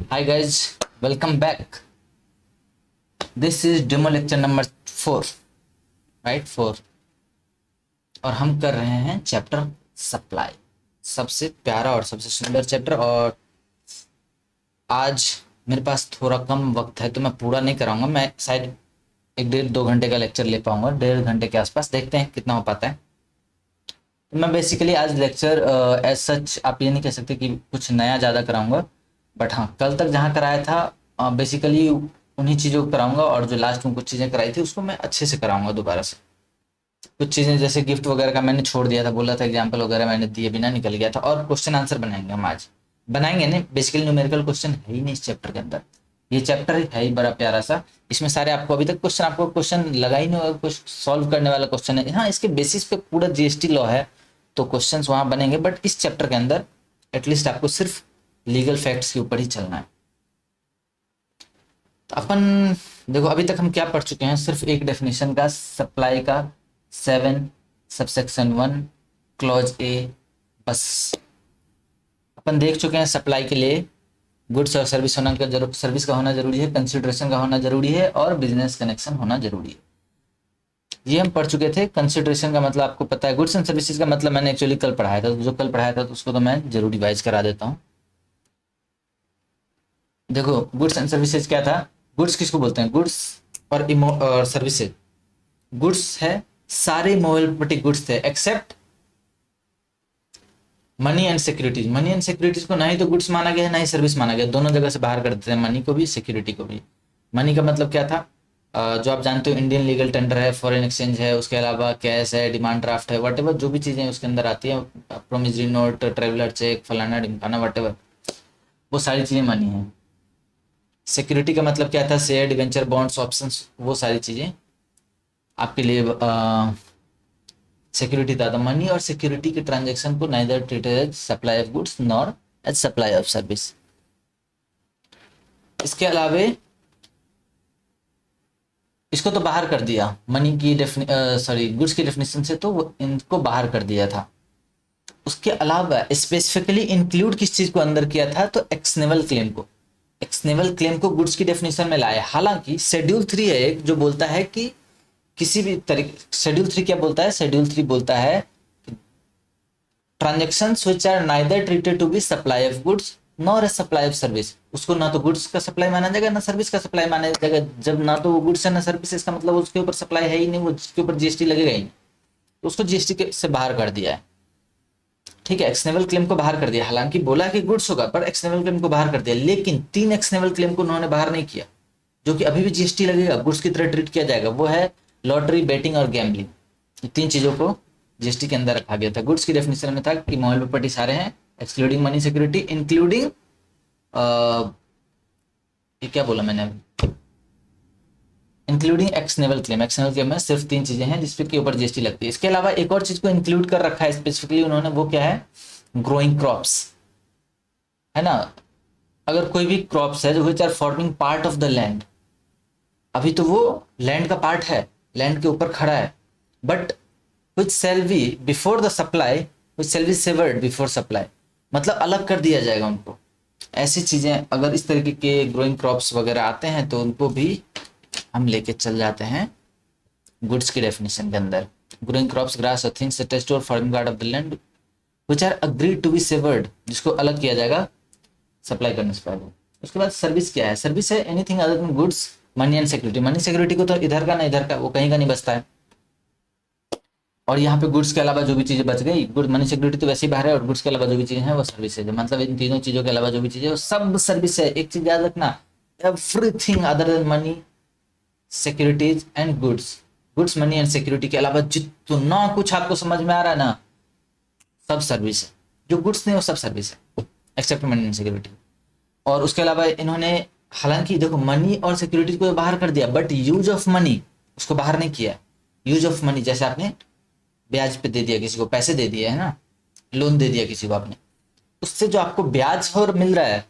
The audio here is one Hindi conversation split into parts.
Hi guys, welcome back. This is demo lecture number 4, right? 4 और हम कर रहे हैं चैप्टर सप्लाई, सबसे प्यारा और सबसे सुंदर चैप्टर। और आज मेरे पास थोड़ा कम वक्त है तो मैं पूरा नहीं कराऊंगा। मैं शायद 1-1.5-2 घंटे का लेक्चर ले पाऊंगा, 1.5 घंटे के आसपास। देखते हैं कितना हो पाता है। तो मैं बेसिकली आज लेक्चर एज सच आप ये नहीं कह सकते कि कुछ नया ज़्यादा कराऊंगा, बट हाँ कल तक जहाँ कराया था बेसिकली उन्हीं चीज़ों को कराऊंगा, और जो लास्ट में कुछ चीज़ें कराई थी उसको मैं अच्छे से कराऊंगा दोबारा से। कुछ चीज़ें जैसे गिफ्ट वगैरह का मैंने छोड़ दिया था, बोला था एग्जाम्पल वगैरह मैंने दिए बिना निकल गया था। और क्वेश्चन आंसर बनाएंगे हम आज। बनाएंगे नहीं, बेसिकली न्यूमेरिकल क्वेश्चन है ही नहीं इस चैप्टर के अंदर। ये चैप्टर है ही बड़ा प्यारा सा। इसमें सारे आपको अभी तक आपको क्वेश्चन लगा ही नहीं होगा, कुछ सॉल्व करने वाला क्वेश्चन है। हाँ, इसके बेसिस पे पूरा जीएसटी लॉ है तो क्वेश्चंस वहां बनेंगे, बट इस चैप्टर के अंदर एटलीस्ट आपको सिर्फ लीगल फैक्ट्स के ऊपर ही चलना है। तो अपन देखो अभी तक हम क्या पढ़ चुके हैं, सिर्फ एक डेफिनेशन का, सप्लाई का 7 सबसेक्शन 1 क्लॉज ए, बस अपन देख चुके हैं। सप्लाई के लिए गुड्स और सर्विस होना का सर्विस का होना जरूरी है, कंसिडरेशन का होना जरूरी है, और बिजनेस कनेक्शन होना जरूरी है। ये हम पढ़ चुके थे। कंसिडरेशन का मतलब आपको पता है, गुड्स एंड सर्विसेज का मतलब मैंने एक्चुअली कल पढ़ाया था, तो जो कल पढ़ाया था तो उसको तो मैं जरूर रिवाइज करा देता हूँ। देखो गुड्स एंड सर्विसेज क्या था। गुड्स किसको बोलते हैं? गुड्स और सर्विसेज। गुड्स है सारे मोबाइल प्रॉपर्टी गुड्स थे except money and securities. Money and securities को ना ही तो गुड्स माना गया है ना ही सर्विस माना गया, दोनों जगह से बाहर कर देते हैं, मनी को भी सिक्योरिटी को भी। मनी का मतलब क्या था? जो आप जानते हो, इंडियन लीगल टेंडर है, फॉरेन एक्सचेंज है, उसके अलावा कैश है, डिमांड ड्राफ्ट है, वट जो भी चीज़ें उसके अंदर आती है, प्रोमिसरी नोट, ट्रेवलर चेक, फलाना ढिमकाना, वट वो सारी चीज़ें मनी है। सिक्योरिटी का मतलब क्या था? शेयर, डिवेंचर, बॉन्ड्स, ऑप्शंस, वो सारी चीज़ें आपके लिए सिक्योरिटी था। तो मनी और सिक्योरिटी के ट्रांजेक्शन को neither treated as supply of goods nor as supply of service. इसके अलावे इसको तो बाहर कर दिया मनी की गुड्स की डेफिनेशन से, तो वो इनको बाहर कर दिया था। उसके अलावा स्पेसिफिकली इंक्लूड किस चीज को अंदर किया था? तो एक्सनेबल क्लेम को। एक्सनेबल क्लेम को गुड्स की डेफिनेशन में लाया। हालांकि शेड्यूल 3 है एक जो बोलता है कि किसी भी तरीके, शेड्यूल 3 क्या बोलता है? शेड्यूल 3 बोलता है transactions which are neither treated to be supply of goods nor a supply of service. उसको ना तो गुड्स का सप्लाई माना जाएगा ना सर्विस का सप्लाई माना जाएगा। जब ना तो वो गुड्स है ना सर्विस, इसका मतलब उसके ऊपर सप्लाई है ही नहीं, वो उसके ऊपर जीएसटी लगेगा ही नहीं, तो उसको जीएसटी से बाहर कर दिया है। ठीक है, एक्सनेबल क्लेम को बाहर कर दिया। हालांकि बोला कि गुड्स होगा, पर एक्सनेबल क्लेम को बाहर कर दिया। लेकिन 3 एक्सनेबल क्लेम को उन्होंने बाहर नहीं किया, जो कि अभी भी जीएसटी लगेगा, गुड्स की तरह ट्रीट किया जाएगा। वो है लॉटरी, बेटिंग और गैम्बलिंग। ये 3 चीजों को जीएसटी के अंदर रखा गया था। गुड्स की डेफिनेशन में था कि मोबाइल प्रॉपर्टी सारे हैं एक्सक्लूडिंग मनी सिक्योरिटी, इंक्लूडिंग ये क्या बोला मैंने, इंक्लूडिंग एक्सनेबल क्लेम। एक्सनेबल क्लेम में सिर्फ 3 चीजें हैं जिसपे के ऊपर जीएसटी लगती है। इसके अलावा एक और चीज को इंक्लूड कर रखा है स्पेसिफिकली उन्होंने, वो क्या है? ग्रोइंग क्रॉप्स, है ना। अगर कोई भी क्रॉप्स है जो which are forming part of the land, अभी तो वो लैंड का पार्ट है, लैंड के ऊपर खड़ा है, but which shall be before the supply, which shall be severed before supply, मतलब अलग कर दिया जाएगा उनको। ऐसी चीजें अगर इस तरीके के ग्रोइंग क्रॉप्स वगैरह आते हैं तो उनको भी हम लेके चल जाते हैं गुड्स की डेफिनेशन के अंदर। ग्रोइंग क्रॉप्स, ग्रास और things attached to forming part of the land which are agreed to be severed, जिसको अलग किया जाएगा सप्लाई करने से पहले। उसके बाद सर्विस क्या है? सर्विस है anything other than goods, money and security. Money security को तो इधर का ना इधर का, वो कहीं का नहीं बचता है। और यहाँ पे गुड्स के अलावा जो भी चीजें बच गई, गुड मनी सिक्योरिटी तो वैसे ही बाहर है, और गुड्स के अलावा जो भी चीजें हैं वो सर्विस है। मतलब इन तीनों चीजों के अलावा जो भी चीजें वो सब सर्विस है। एक चीज याद रखना, everything other than money securities and goods. Goods, money and security के अलावा जितना कुछ आपको समझ में आ रहा है ना, सब सर्विस है। जो गुड्स नहीं वो सब सर्विस है एक्सेप्ट मनी एंड सिक्योरिटी। और उसके अलावा इन्होंने, हालांकि देखो मनी और सिक्योरिटी को बाहर कर दिया, बट यूज ऑफ मनी उसको बाहर नहीं किया। यूज ऑफ मनी जैसे आपने ब्याज पे दे दिया किसी को, पैसे दे दिए है ना, लोन दे दिया किसी को आपने, उससे जो आपको ब्याज और मिल रहा है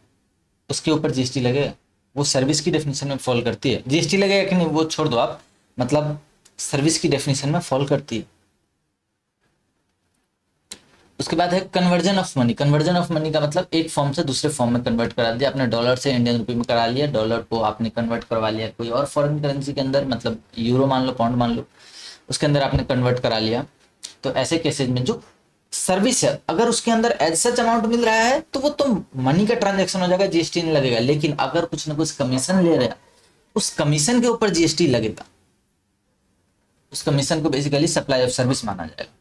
उसके ऊपर जीएसटी लगेगा। वो सर्विस की डेफिनेशन में फॉल करती है। जीएसटी लगेगा कि नहीं वो छोड़ दो आप, मतलब सर्विस की डेफिनेशन में फॉल करती है। उसके बाद है conversion of money. Conversion of money का मतलब एक फॉर्म से दूसरे फॉर्म में कन्वर्ट करा दिया आपने, डॉलर से इंडियन रुपये में करा लिया, डॉलर को आपने कन्वर्ट करवा लिया कोई और फॉरेन करेंसी के अंदर, मतलब यूरो मान लो, पाउंड मान लो, उसके अंदर आपने कन्वर्ट करा लिया। तो ऐसे केसेज में जो सर्विस है अगर उसके अंदर एज सच अमाउंट मिल रहा है तो वो तो मनी का ट्रांजेक्शन हो जाएगा, जीएसटी नहीं लगेगा। लेकिन अगर कुछ ना कुछ कमीशन ले रहा है, उस कमीशन के ऊपर जीएसटी लगेगा। उस कमीशन को बेसिकली सप्लाई ऑफ सर्विस माना जाएगा।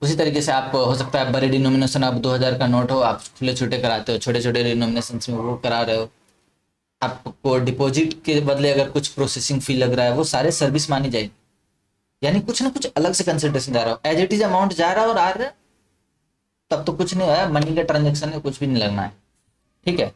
उसी तरीके से आप हो सकता है बड़े डिनोमिनेशन, आप 2000 का नोट हो, आप खुले छोटे कराते हो, छोटे छोटे डिनोमिनेशन में वो करा रहे हो, आपको डिपॉजिट के बदले अगर कुछ प्रोसेसिंग फी लग रहा है, वो सारे सर्विस मानी जाएगी। यानी कुछ ना कुछ अलग से कंसिडरेशन जा रहा हो, एज इट इज अमाउंट जा रहा है और आ रहा है, तब तो कुछ नहीं है, मनी का ट्रांजेक्शन है, कुछ भी नहीं लगना है, ठीक है।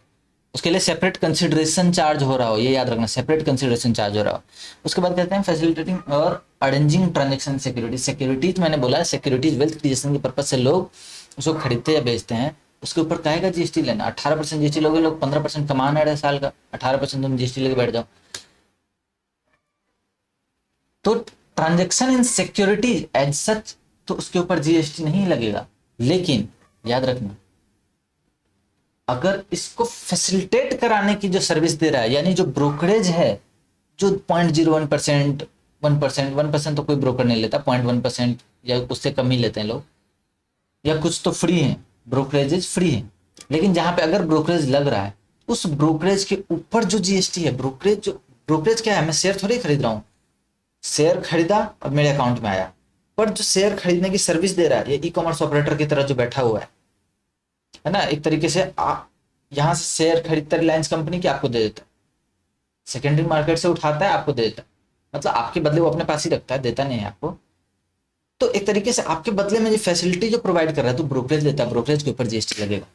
उसके लिए सेपरेट कंसिडरेशन चार्ज हो रहा हो, ये याद रखना, सेपरेट कंसिडरेशन चार्ज हो रहा हो। उसके बाद कहते हैं फैसिलिटेटिंग और अरेंजिंग ट्रांजेक्शन सिक्योरिटीज। सिक्योरिटीज मैंने बोला, सिक्योरिटीज वेल्थ क्रिएशन के पर्पज से लोग उसको खरीदते या बेचते हैं, उसके ऊपर काहेगा जीएसटी लेना। 18% जीएसटी लोगे, लोग 15% कमा रहे हैं साल का, 18% तुम जीएसटी लेके बैठ जाओ। तो transaction in securities as such तो उसके ऊपर जीएसटी नहीं लगेगा। लेकिन याद रखना, अगर इसको फैसिलिटेट कराने की जो सर्विस दे रहा है, यानी जो ब्रोकरेज है, जो 0.01%, 1% तो कोई ब्रोकर नहीं लेता, 0.1% या उससे कम ही लेते हैं लोग, या कुछ तो फ्री है, ब्रोकरेजेज फ्री है। लेकिन जहां पे अगर ब्रोकरेज लग रहा है, उस ब्रोकरेज के ऊपर जो जीएसटी है, ब्रोकरेज क्या है, मैं शेयर थोड़ी खरीद रहा हूँ, शेयर खरीदा और मेरे अकाउंट में आया, पर जो शेयर खरीदने की सर्विस दे रहा है, ये ई कॉमर्स ऑपरेटर की तरह जो बैठा हुआ है ना, एक तरीके से यहाँ से शेयर खरीदता है रिलायंस कंपनी की, आपको दे देता है, सेकेंडरी मार्केट से उठाता है, आपको दे देता है, मतलब आपके बदले वो अपने पास ही रखता है, देता नहीं है आपको। तो एक तरीके से आपके बदले में जो फैसिलिटी जो प्रोवाइड कर रहा है, तो ब्रोकरेज लेता है, ब्रोकरेज के ऊपर जीएसटी लगेगा,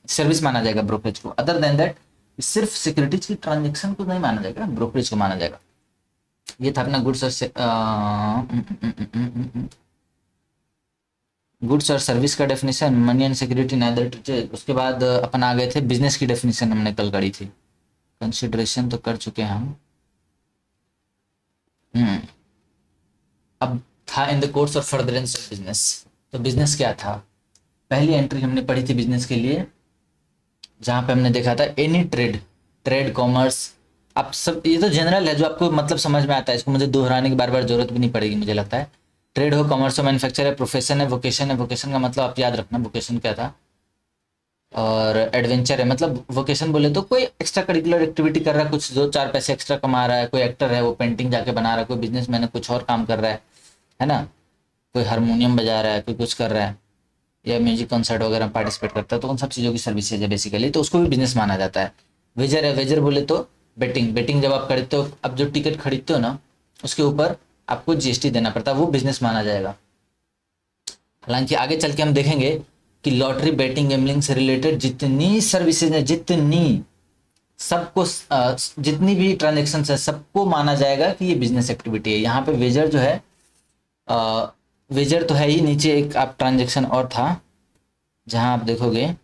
सर्विस माना जाएगा ब्रोकरेज को। अदर देन दैट सिर्फ सिक्योरिटीज की ट्रांजेक्शन को नहीं माना जाएगा, ब्रोकरेज को माना जाएगा। ये था अपना गुड्स और सर्विस का definition, money and security neither. उसके बाद अपन आ गए थे बिजनेस की डेफिनेशन, हमने कल करी थी, कंसिडरेशन तो कर चुके हैं हम। अब था इन the course of furtherance of business. तो बिजनेस क्या था, पहली एंट्री हमने पढ़ी थी बिजनेस के लिए, जहां पे हमने देखा था एनी ट्रेड कॉमर्स। आप सब, ये तो जनरल है जो आपको मतलब समझ में आता है, इसको मुझे दोहराने की बार बार जरूरत भी नहीं पड़ेगी मुझे लगता है। ट्रेड हो, कॉमर्स हो, मैन्युफैक्चर है, प्रोफेशन है, वोकेशन है। वोकेशन का मतलब आप याद रखना, वोकेशन क्या था। और एडवेंचर है, मतलब वोकेशन बोले तो कोई एक्स्ट्रा करिकुलर एक्टिविटी कर रहा है, कुछ 2-4 पैसे एक्स्ट्रा कमा रहा है। कोई एक्टर है, वो पेंटिंग जाके बना रहा है, कोई बिजनेसमैन है, कुछ और काम कर रहा है ना, कोई हारमोनियम बजा रहा है, कोई कुछ कर रहा है, या म्यूजिक कंसर्ट वगैरह पार्टिसिपेट करता है, तो उन सब चीज़ों की सर्विसेज है बेसिकली, तो उसको भी बिजनेस माना जाता है। वेजर है, वेजर बोले तो बेटिंग जब आप खरीदते हो, अब जो टिकट खरीदते हो ना, उसके ऊपर आपको जीएसटी देना पड़ता है, वो बिजनेस माना जाएगा। हालांकि आगे चल के हम देखेंगे कि लॉटरी, बेटिंग, गैम्बलिंग से रिलेटेड जितनी सर्विसेज है, सबको जितनी भी ट्रांजेक्शन है, सबको माना जाएगा कि ये बिजनेस एक्टिविटी है। यहाँ पे वेजर जो है, वेजर तो है ही, नीचे एक आप ट्रांजेक्शन और था जहां आप देखोगे,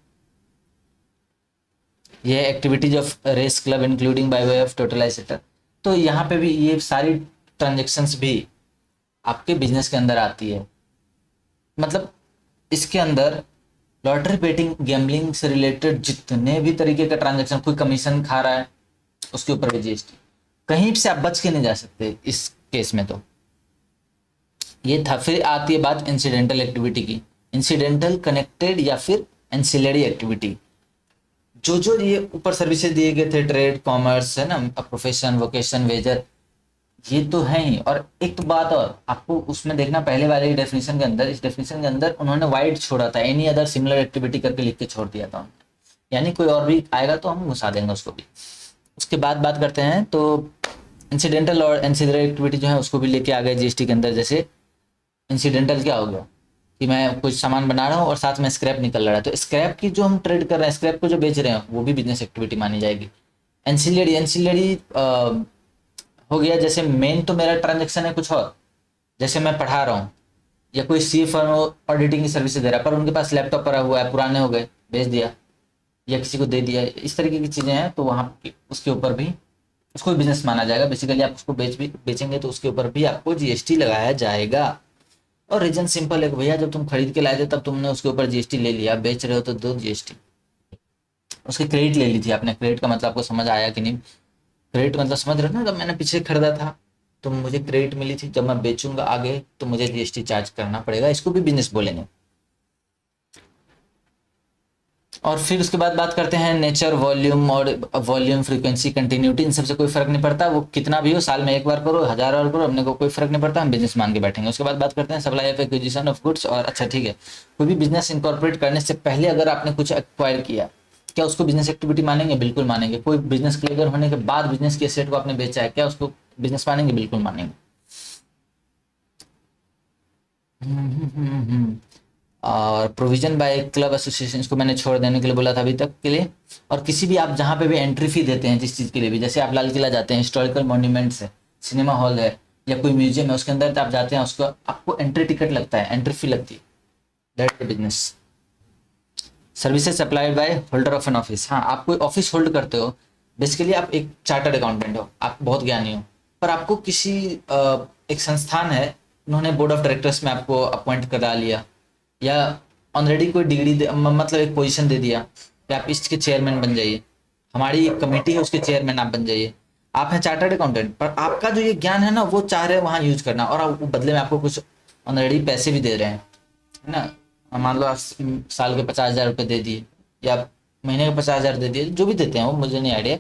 ये activities of race club including by way of totalizator. तो यहाँ पे भी ये सारी ट्रांजेक्शन्स भी आपके बिजनेस के अंदर आती है। मतलब इसके अंदर लॉटरी, बेटिंग, गैम्बलिंग से रिलेटेड जितने भी तरीके का ट्रांजेक्शन, कोई कमीशन खा रहा है, उसके ऊपर भी जीएसटी, कहीं से आप बच के नहीं जा सकते इस केस में। तो ये था। फिर आती है बात इंसिडेंटल एक्टिविटी की, इंसिडेंटल, कनेक्टेड या फिर एंसिलरी एक्टिविटी। जो ये ऊपर सर्विसेज दिए गए थे, ट्रेड, कॉमर्स है ना, प्रोफेशन, वोकेशन, वेजर, ये तो है ही। और एक तो बात और आपको उसमें देखना, पहले वाले डेफिनेशन के अंदर, इस डेफिनेशन के अंदर उन्होंने वाइड छोड़ा था, एनी अदर सिमिलर एक्टिविटी करके लिख के छोड़ दिया था, यानी कोई और भी आएगा तो हम घुसा देंगे उसको भी। उसके बाद बात करते हैं, तो इंसिडेंटल और एंसिलरी एक्टिविटी जो है उसको भी लेके आ गए जीएसटी के अंदर। जैसे इंसिडेंटल क्या हो गया कि मैं कुछ सामान बना रहा हूँ और साथ में स्क्रैप निकल रहा है, तो स्क्रैप की जो हम ट्रेड कर रहे हैं, स्क्रैप को जो बेच रहे हैं, वो भी बिजनेस एक्टिविटी मानी जाएगी। एंसिलरी हो गया, जैसे मेन तो मेरा ट्रांजेक्शन है कुछ और, जैसे मैं पढ़ा रहा हूँ या कोई सी फर्म ऑडिटिंग की सर्विस दे रहा है, पर उनके पास लैपटॉप पड़ा हुआ है, पुराने हो गए, बेच दिया या किसी को दे दिया, इस तरीके की चीज़ें हैं, तो वहाँ उसके ऊपर भी उसको बिजनेस माना जाएगा। बेसिकली आप उसको बेचेंगे तो उसके ऊपर भी आपको जीएसटी लगाया जाएगा। और रीजन सिंपल है कि भैया जब तुम खरीद के लाए थे तब तुमने उसके ऊपर जीएसटी ले लिया, बेच रहे हो तो दो जीएसटी। उसकी क्रेडिट ले ली थी आपने, क्रेडिट का मतलब आपको समझ आया कि नहीं? क्रेडिट मतलब समझ रहे हो ना, जब मैंने पीछे खरीदा था तो मुझे क्रेडिट मिली थी, जब मैं बेचूंगा आगे तो मुझे जीएसटी चार्ज करना पड़ेगा, इसको भी बिजनेस बोलेंगे। और फिर उसके बाद बात करते हैं नेचर, वॉल्यूम, और वॉल्यूम, फ्रीक्वेंसी, कंटिन्यूटी, इन सबसे कोई फर्क नहीं पड़ता, वो कितना भी हो, साल में एक बार करो, 1000 बार करो, अपने को कोई फर्क नहीं पड़ता, हम बिजनेस मान के बैठेंगे। उसके बाद बात करते हैं supply of acquisition of goods. और अच्छा ठीक है, कोई भी बिजनेस इनकॉर्पोरेट करने से पहले अगर आपने कुछ एक्वायर किया, क्या उसको बिजनेस एक्टिविटी मानेंगे? बिल्कुल मानेंगे। कोई बिजनेस क्लियर होने के बाद बिजनेस की एसेट को आपने बेचा है, क्या उसको बिजनेस मानेंगे? बिल्कुल मानेंगे। और प्रोविजन बाय क्लब एसोसिएशन, इसको मैंने छोड़ देने के लिए बोला था अभी तक के लिए। और किसी भी आप जहाँ पे भी एंट्री फी देते हैं जिस चीज़ के लिए भी, जैसे आप लाल किला जाते हैं, हिस्टोरिकल मॉन्यूमेंट्स है, सिनेमा हॉल है, या कोई म्यूजियम है, उसके अंदर आप जाते हैं, उसको आपको एंट्री टिकट लगता है, एंट्री फी लगती है, that business. Services supplied bye holder of an office, हाँ आप कोई ऑफिस होल्ड करते हो, बेसिकली आप एक चार्टर्ड अकाउंटेंट हो, आप बहुत ज्ञानी हो, पर आपको किसी एक संस्थान है, उन्होंने बोर्ड ऑफ डायरेक्टर्स में आपको अपॉइंट करा लिया, या ऑलरेडी कोई डिग्री मतलब एक पोजीशन दे दिया कि आप इसके चेयरमैन बन जाइए, हमारी एक कमेटी है उसके चेयरमैन आप बन जाइए, आप हैं चार्टर्ड अकाउंटेंट, पर आपका जो ये ज्ञान है ना वो चाह रहे हैं वहाँ यूज करना, और आप बदले में आपको कुछ ऑलरेडी पैसे भी दे रहे हैं, है ना? मान लो आप साल के 50,000 रुपये दे दिए, या महीने के 50,000 दे दिए, जो भी देते हैं वो मुझे नहीं आइडिया।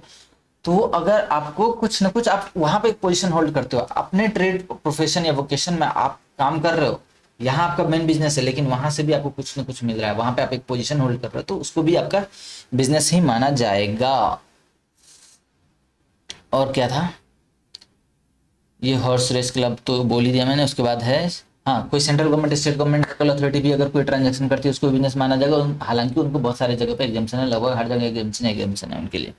तो वो अगर आपको कुछ ना कुछ, आप वहाँ पे एक पोजीशन होल्ड करते हो, अपने ट्रेड प्रोफेशन या वोकेशन में आप काम कर रहे हो, यहाँ आपका मेन बिजनेस है, लेकिन वहां से भी आपको कुछ ना कुछ मिल रहा है, वहां पे आप एक पोजीशन होल्ड कर रहे हो, तो उसको भी आपका बिजनेस ही माना जाएगा। और क्या था? ये हॉर्स रेस क्लब तो बोल ही दिया मैंने। उसके बाद है, हाँ, कोई central government, state government, local authority भी अगर कोई ट्रांजैक्शन करती है उसको बिजनेस माना जाएगा। हालांकि उनको बहुत सारे जगह पे एग्जाम्पशन है, लगभग हर जगह एग्जाम्पशन है उनके लिए।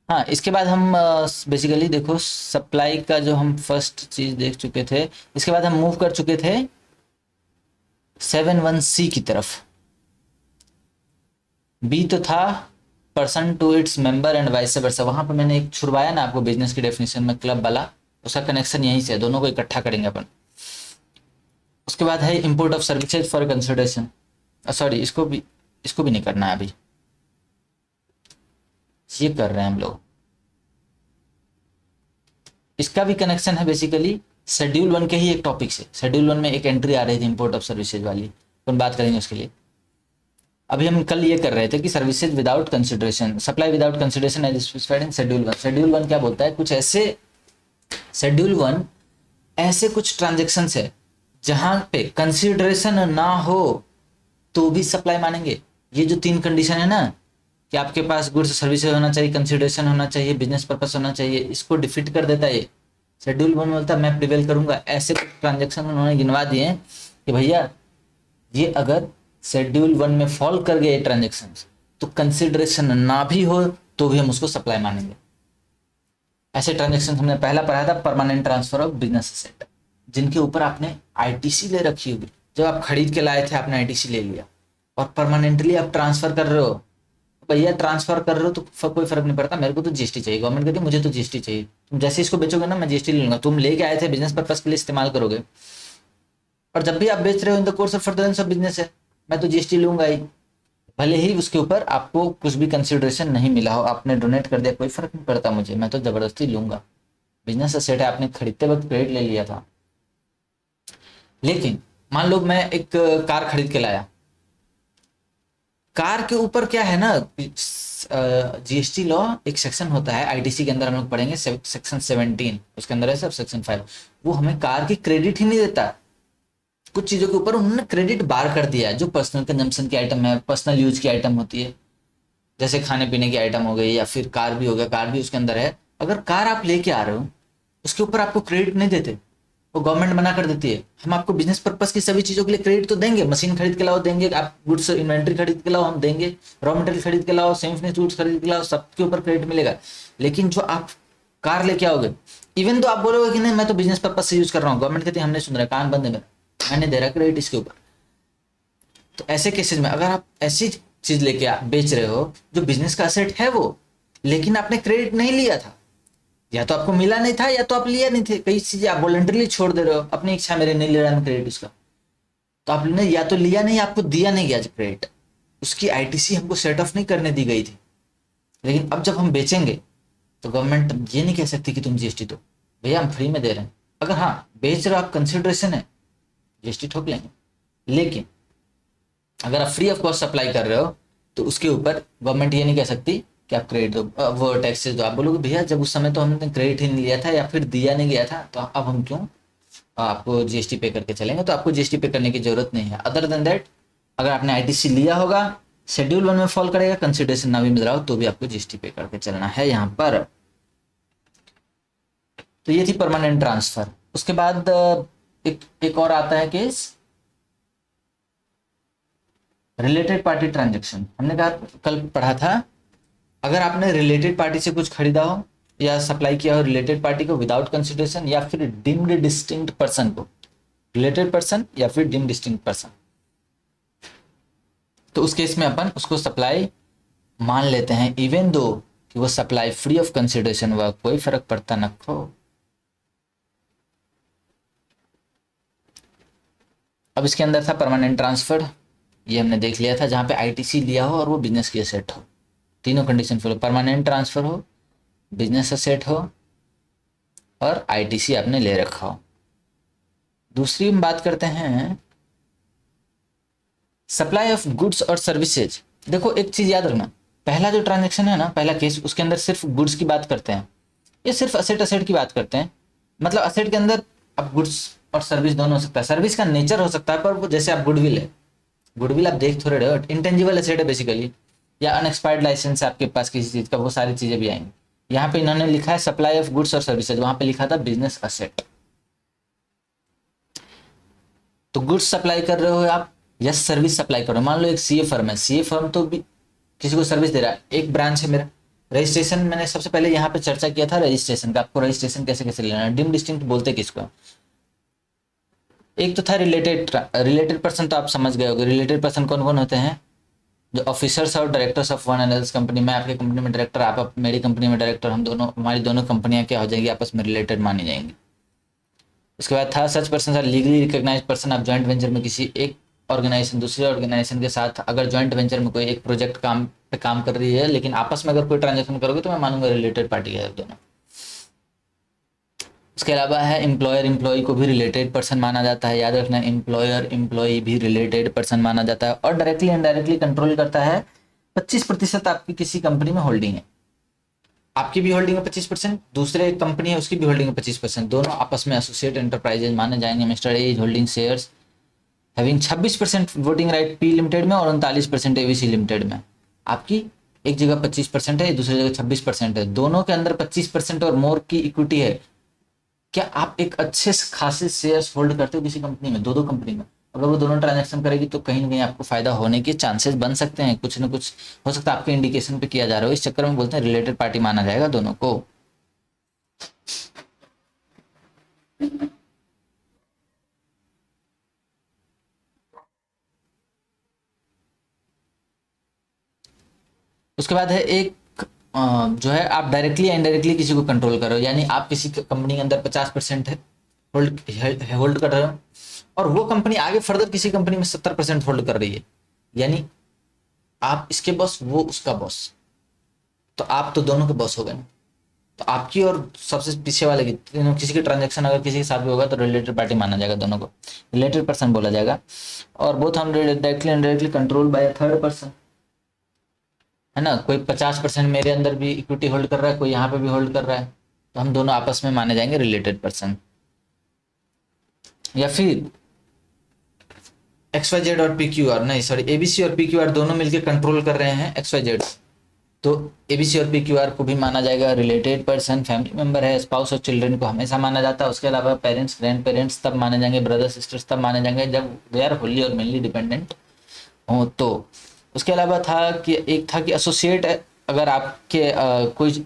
हाँ, इसके बाद हम बेसिकली देखो सप्लाई का जो हम फर्स्ट चीज देख चुके थे, इसके बाद हम मूव कर चुके थे 7(1)(c) की तरफ। बी तो था person to its member and vice versa, वहां पर मैंने एक छुड़वाया ना आपको बिजनेस की डेफिनेशन में, क्लब वाला, उसका कनेक्शन यहीं से है, दोनों को इकट्ठा करेंगे अपन। उसके बाद है import of services for consideration, sorry इसको भी नहीं करना है अभी, ये कर रहे हैं हम लोग। इसका भी कनेक्शन है बेसिकली शेड्यूल 1 के ही एक टॉपिक से। शेड्यूल 1 में एक एंट्री आ रही थी इंपोर्ट ऑफ सर्विसेज वाली, अपन बात करेंगे उसके लिए। अभी हम कल ये कर रहे थे कि services without consideration, supply without consideration as specified in schedule 1। Schedule 1 क्या बोलता है? कुछ ऐसे, शेड्यूल 1 ऐसे कुछ ट्रांजेक्शन है जहां पे कंसिडरेशन ना हो तो भी सप्लाई मानेंगे। ये जो 3 कंडीशन है ना, कि आपके पास गुड्स सर्विसेज होना चाहिए, कंसिडरेशन होना चाहिए, बिजनेस पर्पस होना चाहिए, इसको डिफीट कर देता है ये। शेड्यूल 1 बोलता है मैं प्रिवेल करूंगा, ऐसे ट्रांजेक्शन उन्होंने गिनवा दिए कि भैया ये अगर शेड्यूल 1 में फॉल कर गए ट्रांजेक्शन, तो कंसिडरेशन ना भी हो तो भी हम उसको सप्लाई मानेंगे। ऐसे ट्रांजेक्शन हमने पहला पढ़ा था, permanent transfer of business asset, जिनके ऊपर आपने आईटीसी ले रखी होगी। जब आप खरीद के लाए थे आपने आईटीसी ले लिया, और परमानेंटली आप ट्रांसफर कर रहे हो, भैया ट्रांसफर कर रहे हो तो कोई फर्क नहीं पड़ता, मेरे को तो जीएसटी चाहिए। गवर्नमेंट कहती है मुझे तो जीएसटी चाहिए, तुम जैसे इसको बेचोगे ना मैं जीएसटी ले लूंगा। तुम लेके आए थे बिजनेस पर्पस के लिए इस्तेमाल करोगे, और जब भी आप बेच रहे हो इन the course of furtherance of business है, मैं तो जीएसटी लूंगा ही, भले ही उसके ऊपर आपको कुछ भी कंसिडरेशन नहीं मिला हो, आपने डोनेट कर दिया, कोई फर्क नहीं पड़ता मुझे, मैं तो जबरदस्ती लूंगा। बिजनेस एसेट है, आपने खरीदते वक्त क्रेडिट ले लिया था। लेकिन मान लो मैं एक कार खरीद के लाया, कार के ऊपर क्या है ना, जीएसटी लॉ एक सेक्शन होता है आईटीसी के अंदर, हम लोग पढ़ेंगे सेक्शन 17, उसके अंदर है सब सेक्शन 5, वो हमें कार की क्रेडिट ही नहीं देता। कुछ चीजों के ऊपर उन्होंने क्रेडिट बार कर दिया है, जो पर्सनल कंजम्पशन की आइटम है, पर्सनल यूज की आइटम होती है, जैसे खाने पीने की आइटम हो गई, या फिर कार भी हो गया, कार भी उसके अंदर है। अगर कार आप लेके आ रहे हो उसके ऊपर आपको क्रेडिट नहीं देते, वो गवर्नमेंट मना कर देती है। हम आपको बिजनेस पर्पस की सभी चीजों के लिए क्रेडिट तो देंगे, मशीन खरीद के लाओ देंगे, आप गुड्स इन्वेंट्री खरीद के लाओ हम देंगे, रॉ मटेरियल खरीद के लाओ, सेमी फिनिश्ड गुड्स खरीद के लाओ, सबके ऊपर क्रेडिट मिलेगा। लेकिन जो आप कार लेके आओगे, इवन तो आप बोलोगे कि नहीं मैं तो बिजनेस पर्पज से यूज कर रहा हूँ, गवर्नमेंट कहती है हमने सुन रहा है, कान बंद है मेरा, मैंने दे रहा क्रेडिट इसके ऊपर। तो ऐसे केसेस में अगर आप ऐसी चीज लेके बेच रहे हो जो बिजनेस का एसेट है वो, लेकिन आपने क्रेडिट नहीं लिया था, या तो आपको मिला नहीं था या तो आप लिया नहीं थे, कई चीजें आप वॉलंटरली छोड़ दे रहे हो, अपनी इच्छा मेरे नहीं ले रहा मैं क्रेडिट उसका, तो आपने या तो लिया नहीं, आपको दिया नहीं गया क्रेडिट, उसकी आईटीसी हमको सेट ऑफ नहीं करने दी गई थी। लेकिन अब जब हम बेचेंगे तो गवर्नमेंट ये नहीं कह सकती कि तुम जीएसटी दो, भैया हम फ्री में दे रहे हैं। अगर हाँ बेच रहे हो आप, कंसिडरेशन है, जीएसटी ठोक लेंगे। लेकिन अगर आप फ्री ऑफ कॉस्ट सप्लाई कर रहे हो तो उसके ऊपर गवर्नमेंट ये नहीं कह सकती कि आप क्रेडिट दो, वो टैक्सेस दो। आप बोलोगे भैया जब उस समय तो हमने क्रेडिट ही नहीं लिया था या फिर दिया नहीं गया था, तो अब हम क्यों आपको जीएसटी पे करके चलेंगे, तो आपको जीएसटी पे करने की जरूरत नहीं है। अदर देन दैट अगर आपने आईटीसी लिया होगा, शेड्यूल 1 में फॉल करेगा, कंसिडरेशन ना भी मिल रहा हो तो भी आपको जीएसटी पे करके चलना है यहाँ पर। तो ये थी परमानेंट ट्रांसफर। उसके बाद एक और आता है केस रिलेटेड पार्टी ट्रांजेक्शन। हमने कहा कल पढ़ा था, अगर आपने रिलेटेड पार्टी से कुछ खरीदा हो या सप्लाई किया हो रिलेटेड पार्टी को विदाउट कंसिडरेशन, या फिर डिम्ड डिस्टिंक्ट पर्सन को, रिलेटेड पर्सन या फिर डिम्ड डिस्टिंक्ट पर्सन, तो उस केस में अपन उसको सप्लाई मान लेते हैं, इवन दो कि वो सप्लाई फ्री ऑफ कंसिडरेशन हुआ, कोई फर्क पड़ता न हो। अब इसके अंदर था परमानेंट ट्रांसफर, ये हमने देख लिया था, जहां पे आईटीसी लिया हो और वो बिजनेस की एसेट हो, तीनों कंडीशन फुल हो, परमानेंट ट्रांसफर हो, बिजनेस एसेट हो और आईटीसी आपने ले रखा हो। दूसरी हम बात करते हैं सप्लाई ऑफ गुड्स और सर्विसेज। देखो एक चीज याद रखना, पहला जो ट्रांजेक्शन है ना, पहला केस, उसके अंदर सिर्फ गुड्स की बात करते हैं, ये सिर्फ असेट की बात करते हैं। मतलब असेट के अंदर अब गुड्स और सर्विस दोनों हो सकता है, सर्विस का नेचर हो सकता है, पर वो जैसे आप गुडविल है, गुडविल आप देख थोड़े रहे हो, इंटेंजिबल एसेट है बेसिकली, या अनएक्सपायर्ड लाइसेंस है आपके पास किसी चीज का, वो सारी चीजें भी आएंगी। यहाँ पे इन्होंने लिखा है सप्लाई ऑफ गुड्स और सर्विसेज, वहां पे लिखा था बिजनेस असेट। तो गुड्स सप्लाई कर रहे हो आप या सर्विस सप्लाई कर रहे हो। मान लो एक सीए फर्म है, सीए फर्म तो भी किसी को सर्विस दे रहा है, एक ब्रांच है मेरा। रजिस्ट्रेशन मैंने सबसे पहले यहाँ पे चर्चा किया था रजिस्ट्रेशन का, आपको रजिस्ट्रेशन कैसे कैसे लेना है, डिम डिस्टिंक्ट बोलते किसको। एक तो था रिलेटेड पर्सन, तो आप समझ गए होंगे रिलेटेड पर्सन कौन कौन होते हैं, जो ऑफिसर्स और directors of one and company. मैं आपकी कंपनी में डायरेक्टर, आप मेरी कंपनी में डायरेक्टर, हम दोनों, हमारी दोनों कंपनियां क्या हो जाएंगी, आपस में रिलेटेड मानी जाएंगी। उसके बाद था such person are legally recognised person. आप जॉइंट वेंचर में किसी एक ऑर्गेनाइजेशन दूसरे ऑर्गेनाइजेशन के साथ अगर जॉइंट वेंचर में कोई एक प्रोजेक्ट पे काम कर रही है, लेकिन आपस में अगर कोई ट्रांजेक्शन करोगे तो मैं मानूंगा रिलेटेड पार्टी है दोनों। उसके अलावा है एम्प्लॉयर एम्प्लॉय को भी रिलेटेड पर्सन माना जाता है, याद रखना एम्प्लॉयर एम्प्लॉय भी रिलेटेड पर्सन माना जाता है। और डायरेक्टली इनडायरेक्टली कंट्रोल करता है। 25% आपकी किसी कंपनी में होल्डिंग है, आपकी भी होल्डिंग है 25%, दूसरे कंपनी है उसकी भी होल्डिंग है 25%, दोनों आपस में एसोसिएट एंटरप्राइजेज माने जाएंगे। Mister A is holding shares having 26% voting right P limited में और 39% एवीसी लिमिटेड में। आपकी एक जगह 25% है, दूसरी जगह 26% है, दोनों के अंदर 25% और मोर की इक्विटी है। क्या आप एक अच्छे खासे शेयर्स होल्ड करते हो किसी कंपनी में, दो कंपनी में, अगर वो दोनों ट्रांजैक्शन करेगी तो कहीं ना कहीं आपको फायदा होने के चांसेस बन सकते हैं, कुछ ना कुछ हो सकता है आपके इंडिकेशन पे किया जा रहा हो। इस चक्कर में बोलते हैं रिलेटेड पार्टी माना जाएगा दोनों को। उसके बाद है एक जो है आप डायरेक्टली इनडायरेक्टली किसी को कंट्रोल करो, यानी आप किसी कंपनी के अंदर 50% है होल्ड कर रहे हो और वो कंपनी आगे फर्दर किसी कंपनी में 70% होल्ड कर रही है, यानी आप इसके बॉस वो उसका बॉस, तो आप तो दोनों के बॉस हो गए। तो आपकी और सबसे पीछे वाले की तीनों किसी की ट्रांजेक्शन अगर किसी के साथ भी होगा तो रिलेटेड पार्टी माना जाएगा, दोनों को रिलेटेड पर्सन बोला जाएगा। और बोथ हम directly indirectly control by third person, है ना, कोई 50% मेरे अंदर भी इक्विटी होल्ड कर रहा है, कोई यहाँ पे भी होल्ड कर रहा है, तो हम दोनों आपस में माने जाएंगे रिलेटेड पर्सन। या फिर XYZ और PQR, नहीं सॉरी ABC और PQR दोनों मिलकर कंट्रोल कर रहे हैं XYZ, तो ABC और PQR को भी माना जाएगा रिलेटेड पर्सन। फैमिली मेंबर है, स्पाउस और चिल्ड्रन को हमेशा माना जाता है। उसके अलावा पेरेंट्स ग्रैंड पेरेंट्स तब माने जाएंगे, ब्रदर सिस्टर्स तब माने जाएंगे जब दे आर होली और मेनली डिपेंडेंट हो। तो उसके अलावा था कि एक था कि एसोसिएट, अगर आपके कोई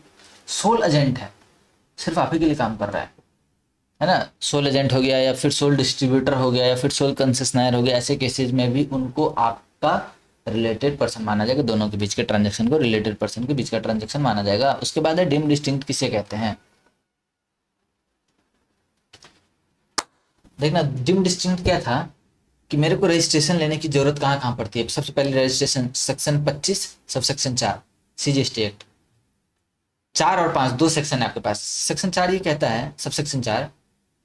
सोल एजेंट है, सिर्फ आप ही के लिए काम कर रहा है ना, सोल एजेंट हो गया या फिर सोल डिस्ट्रीब्यूटर हो गया या फिर सोल कंसेशनर हो गया, ऐसे केसेज में भी उनको आपका रिलेटेड पर्सन माना जाएगा, दोनों के बीच के ट्रांजेक्शन को रिलेटेड पर्सन के बीच का ट्रांजेक्शन माना जाएगा। उसके बाद है डिम डिस्टिंक्ट किसे कहते हैं, देखना डिम डिस्टिंक्ट क्या था कि मेरे को रजिस्ट्रेशन लेने की जरूरत कहाँ कहाँ पड़ती है। सबसे पहले registration section 25 sub section 4 CGST act, 4 और 5 दो सेक्शन है आपके पास। सेक्शन 4 ये कहता है, सब सेक्शन 4,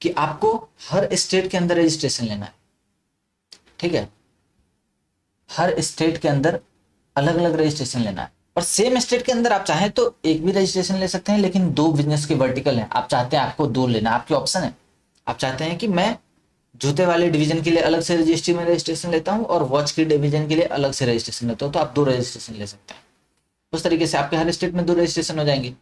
कि आपको हर स्टेट के अंदर रजिस्ट्रेशन लेना है। ठीक है, हर स्टेट के अंदर अलग अलग रजिस्ट्रेशन लेना है। और सेम स्टेट के अंदर आप चाहें तो एक भी रजिस्ट्रेशन ले सकते हैं, लेकिन दो बिजनेस के वर्टिकल हैं, आप चाहते हैं आपको दो लेना, आपकी ऑप्शन है। आप चाहते हैं कि मैं जूते वाले डिवीजन के लिए अलग से रजिस्ट्री में रजिस्ट्रेशन लेता हूँ और वॉच के डिवीजन के लिए अलग से रजिस्ट्रेशन लेता हूँ, तो आप दो रजिस्ट्रेशन ले सकते हैं। उस तरीके से आपके हर स्टेट में दो रजिस्ट्रेशन हो जाएंगे।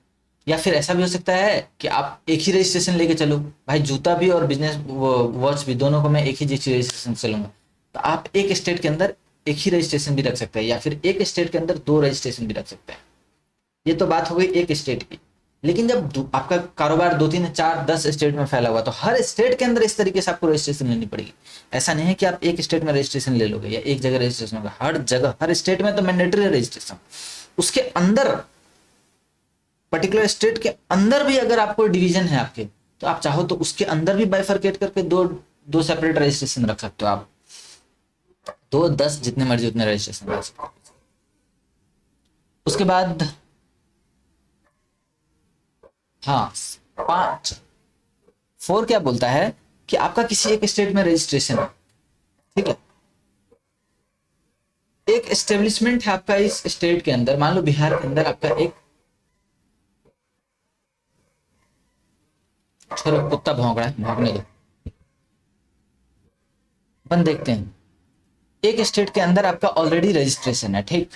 या फिर ऐसा भी हो सकता है कि आप एक ही रजिस्ट्रेशन लेके चलो, भाई जूता भी और बिजनेस वॉच भी दोनों को मैं एक ही रजिस्ट्रेशन से लूंगा, तो आप एक स्टेट के अंदर एक ही रजिस्ट्रेशन भी रख सकते हैं, या फिर एक स्टेट के अंदर दो रजिस्ट्रेशन भी रख सकते हैं। ये तो बात हो गई एक स्टेट की। लेकिन जब आपका कारोबार 2 3 4 10 स्टेट में फैला हुआ, तो हर स्टेट के अंदर इस तरीके से आपको रजिस्ट्रेशन लेनी पड़ेगी। ऐसा नहीं है कि आप एक स्टेट में रजिस्ट्रेशन ले लोगे या एक जगह रजिस्ट्रेशन होगा, हर जगह हर स्टेट में तो मैंडेटरी रजिस्ट्रेशन। उसके अंदर पर्टिकुलर स्टेट के अंदर भी अगर आपको डिवीजन है आपके, तो आप चाहो तो उसके अंदर भी बाइफरकेट करके दो दो सेपरेट रजिस्ट्रेशन रख सकते हो आप। 2 10 जितने मर्जी उतने रजिस्ट्रेशन रख सकते हो। उसके बाद हाँ 4 क्या बोलता है कि आपका किसी एक स्टेट में रजिस्ट्रेशन है, ठीक है, एक एस्टेब्लिशमेंट है आपका इस स्टेट के अंदर, मान लो बिहार के अंदर आपका एक, छोड़ो कुत्ता भौंक रहा है, भौंकने दो, अपन देखते हैं। एक स्टेट के अंदर आपका ऑलरेडी रजिस्ट्रेशन है, ठीक।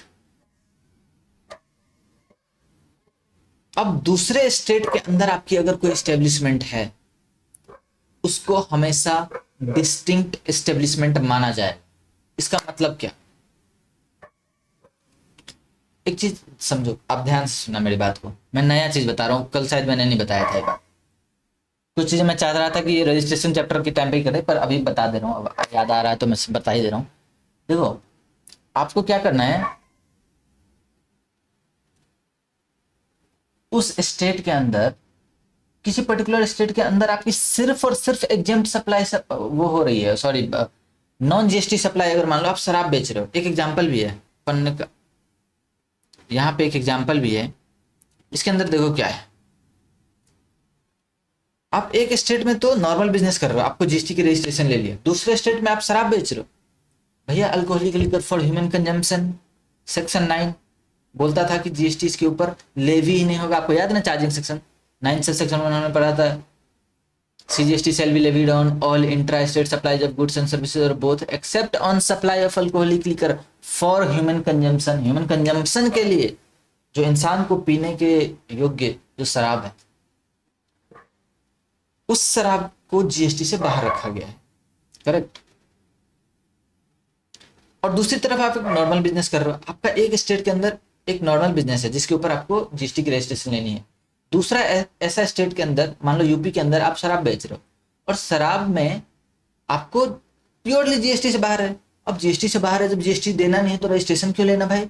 अब दूसरे स्टेट के अंदर आपकी अगर कोई एस्टेब्लिशमेंट है, उसको हमेशा डिस्टिंक्ट एस्टेब्लिशमेंट माना जाए। इसका मतलब क्या, एक चीज समझो, आप ध्यान से सुनना मेरी बात को, मैं नया चीज बता रहा हूँ, कल शायद मैंने नहीं बताया था ये बात। कुछ चीजें मैं चाह रहा था कि ये रजिस्ट्रेशन चैप्टर के टाइम पे ही करे, पर अभी बता दे रहा हूँ, अब याद आ रहा है तो मैं बता ही दे रहा हूँ। देखो, आपको क्या करना है, उस स्टेट के अंदर, किसी पर्टिकुलर स्टेट के अंदर आपकी सिर्फ और सिर्फ एग्जेम्प्ट सप्लाई वो हो रही है, सॉरी नॉन जीएसटी सप्लाई। अगर मान लो आप शराब बेच रहे हो, एक एग्जांपल भी है पन्ने का, यहाँ पे एक एग्जांपल भी है, इसके अंदर देखो क्या है। आप एक स्टेट में तो नॉर्मल बिजनेस कर रहे हो, आपको जीएसटी की रजिस्ट्रेशन ले लिया, दूसरे स्टेट में आप शराब बेच रहे हो, भैया alcoholic liquor for human consumption section 9 बोलता था कि जीएसटी इसके ऊपर लेवी ही नहीं होगा। आपको याद है ना, चार्जिंग सेक्शन 9 से सेक्शन 1 में पढ़ा था, CGST shall be levied on all intra-state supplies of goods and services or both except on supply of alcoholic liquor for human consumption। Human consumption के लिए, जो इंसान को पीने के योग्य जो शराब है, उस शराब को जीएसटी से बाहर रखा गया है, करेक्ट। और दूसरी तरफ आप एक नॉर्मल बिजनेस कर रहे हो, आपका एक स्टेट के अंदर एक नॉर्मल बिजनेस है जिसके ऊपर आपको जीएसटी की रजिस्ट्रेशन लेनी है, दूसरा ऐसा स्टेट के अंदर, मान लो यूपी के अंदर आप शराब बेच रहे हो, और शराब में आपको प्योरली जीएसटी से बाहर है। अब जीएसटी से बाहर है, जब जीएसटी देना नहीं है तो रजिस्ट्रेशन क्यों लेना भाई।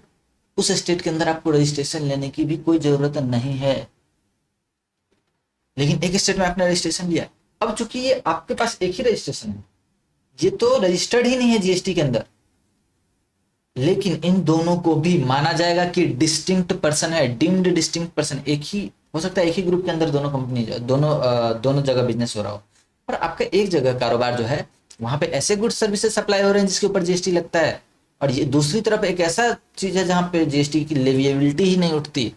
उस स्टेट के अंदर आपको रजिस्ट्रेशन लेने की भी कोई जरूरत नहीं है, लेकिन एक स्टेट में आपने रजिस्ट्रेशन लिया। अब चूंकि ये आपके पास एक ही रजिस्ट्रेशन है, ये तो रजिस्टर्ड ही नहीं है जीएसटी के अंदर, लेकिन इन दोनों को भी माना जाएगा कि डिस्टिंक्ट पर्सन है, डीम्ड डिस्टिंक्ट पर्सन। एक ही हो सकता है, एक ही ग्रुप के अंदर दोनों कंपनी, दोनों जगह बिजनेस हो रहा हो, पर आपका एक जगह कारोबार जो है, वहां पे ऐसे गुड्स सर्विसेज सप्लाई हो रहे हैं जिसके ऊपर जीएसटी लगता है, और ये दूसरी तरफ एक ऐसा चीज है जहां पे जीएसटी की लेविएबिलिटी ही नहीं उठती,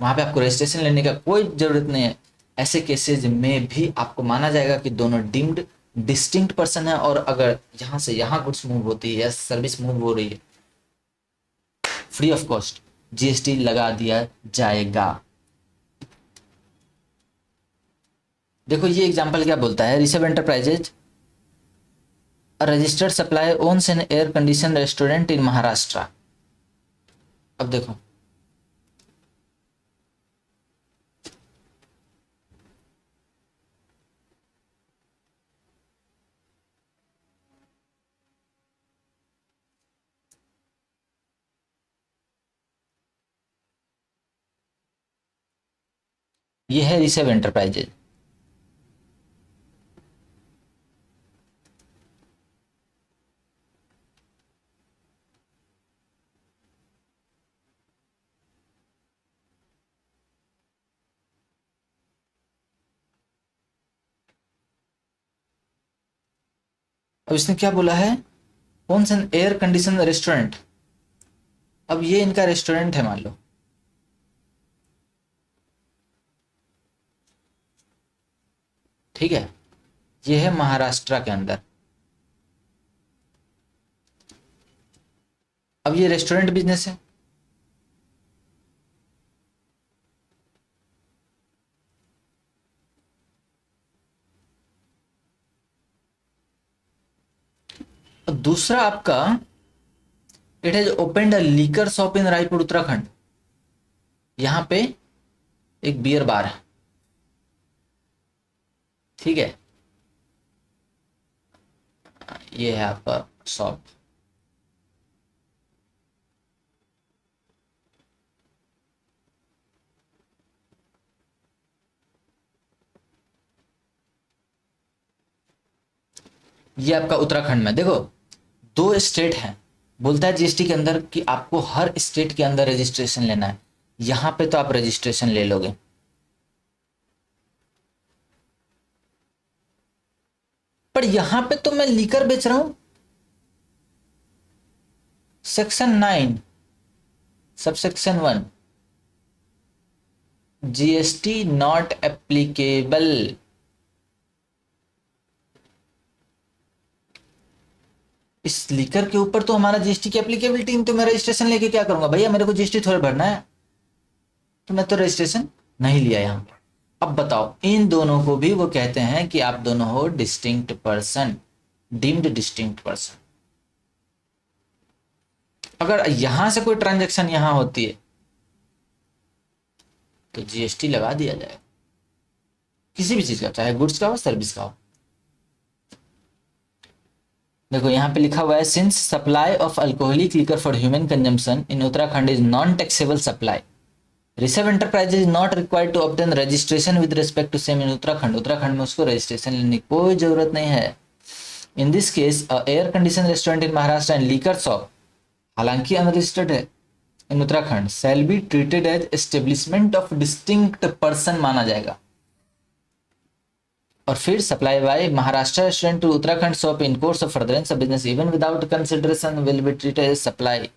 वहां पे आपको रजिस्ट्रेशन लेने का कोई जरूरत नहीं है। ऐसे केसेज में भी आपको माना जाएगा कि दोनों डीम्ड डिस्टिंक्ट पर्सन है, और अगर यहां से यहां गुड्स मूव होती है या सर्विस मूव हो रही है, फ्री ऑफ कॉस्ट जीएसटी लगा दिया जाएगा। देखो ये एग्जांपल क्या बोलता है, Rishabh enterprises registered supply owns an air condition restaurant in Maharashtra. अब देखो, ये है ऋषभ एंटरप्राइजेज, अब इसने क्या बोला है, owns an air condition restaurant. अब ये इनका रेस्टोरेंट है मान लो, ठीक है, ये है महाराष्ट्र के अंदर। अब ये रेस्टोरेंट बिजनेस है, और दूसरा आपका it has opened a liquor shop in Raipur Uttarakhand. यहां पे एक बियर बार है, ठीक है, ये है आपका शॉप। ये आपका उत्तराखंड में, देखो 2 स्टेट हैं, बोलता है जीएसटी के अंदर कि आपको हर स्टेट के अंदर रजिस्ट्रेशन लेना है। यहां पे तो आप रजिस्ट्रेशन ले लोगे, पर यहां पे तो मैं लीकर बेच रहा हूं। Section 9 subsection 1, GST not applicable. इस लीकर के ऊपर तो हमारा जीएसटी की एप्लीकेबिलिटी, तो मैं रजिस्ट्रेशन लेके क्या करूंगा भैया, मेरे को जीएसटी थोड़ा भरना है, तो मैं तो रजिस्ट्रेशन नहीं लिया यहां पे। अब बताओ, इन दोनों को भी वो कहते हैं कि आप दोनों हो distinct person, deemed distinct person. अगर यहां से कोई ट्रांजैक्शन यहां होती है तो जीएसटी लगा दिया जाएगा, किसी भी चीज का, चाहे गुड्स का हो सर्विस का हो। देखो यहाँ पे लिखा हुआ है, since supply of alcoholic liquor for human consumption in Uttarakhand is non taxable supply, Rishabh enterprises is not required to obtain registration with respect to same in Uttarakhand. Uttarakhand में उसको रजिस्ट्रेशन लेने की कोई जरूरत नहीं है। In this case a air condition restaurant in Maharashtra and liquor shop, हालांकि अनरजिस्टर्ड है in Uttarakhand, shall be treated as establishment of distinct person माना जाएगा। और फिर supply by Maharashtra restaurant to Uttarakhand shop in course of furtherance of business even without consideration will be treated as supply.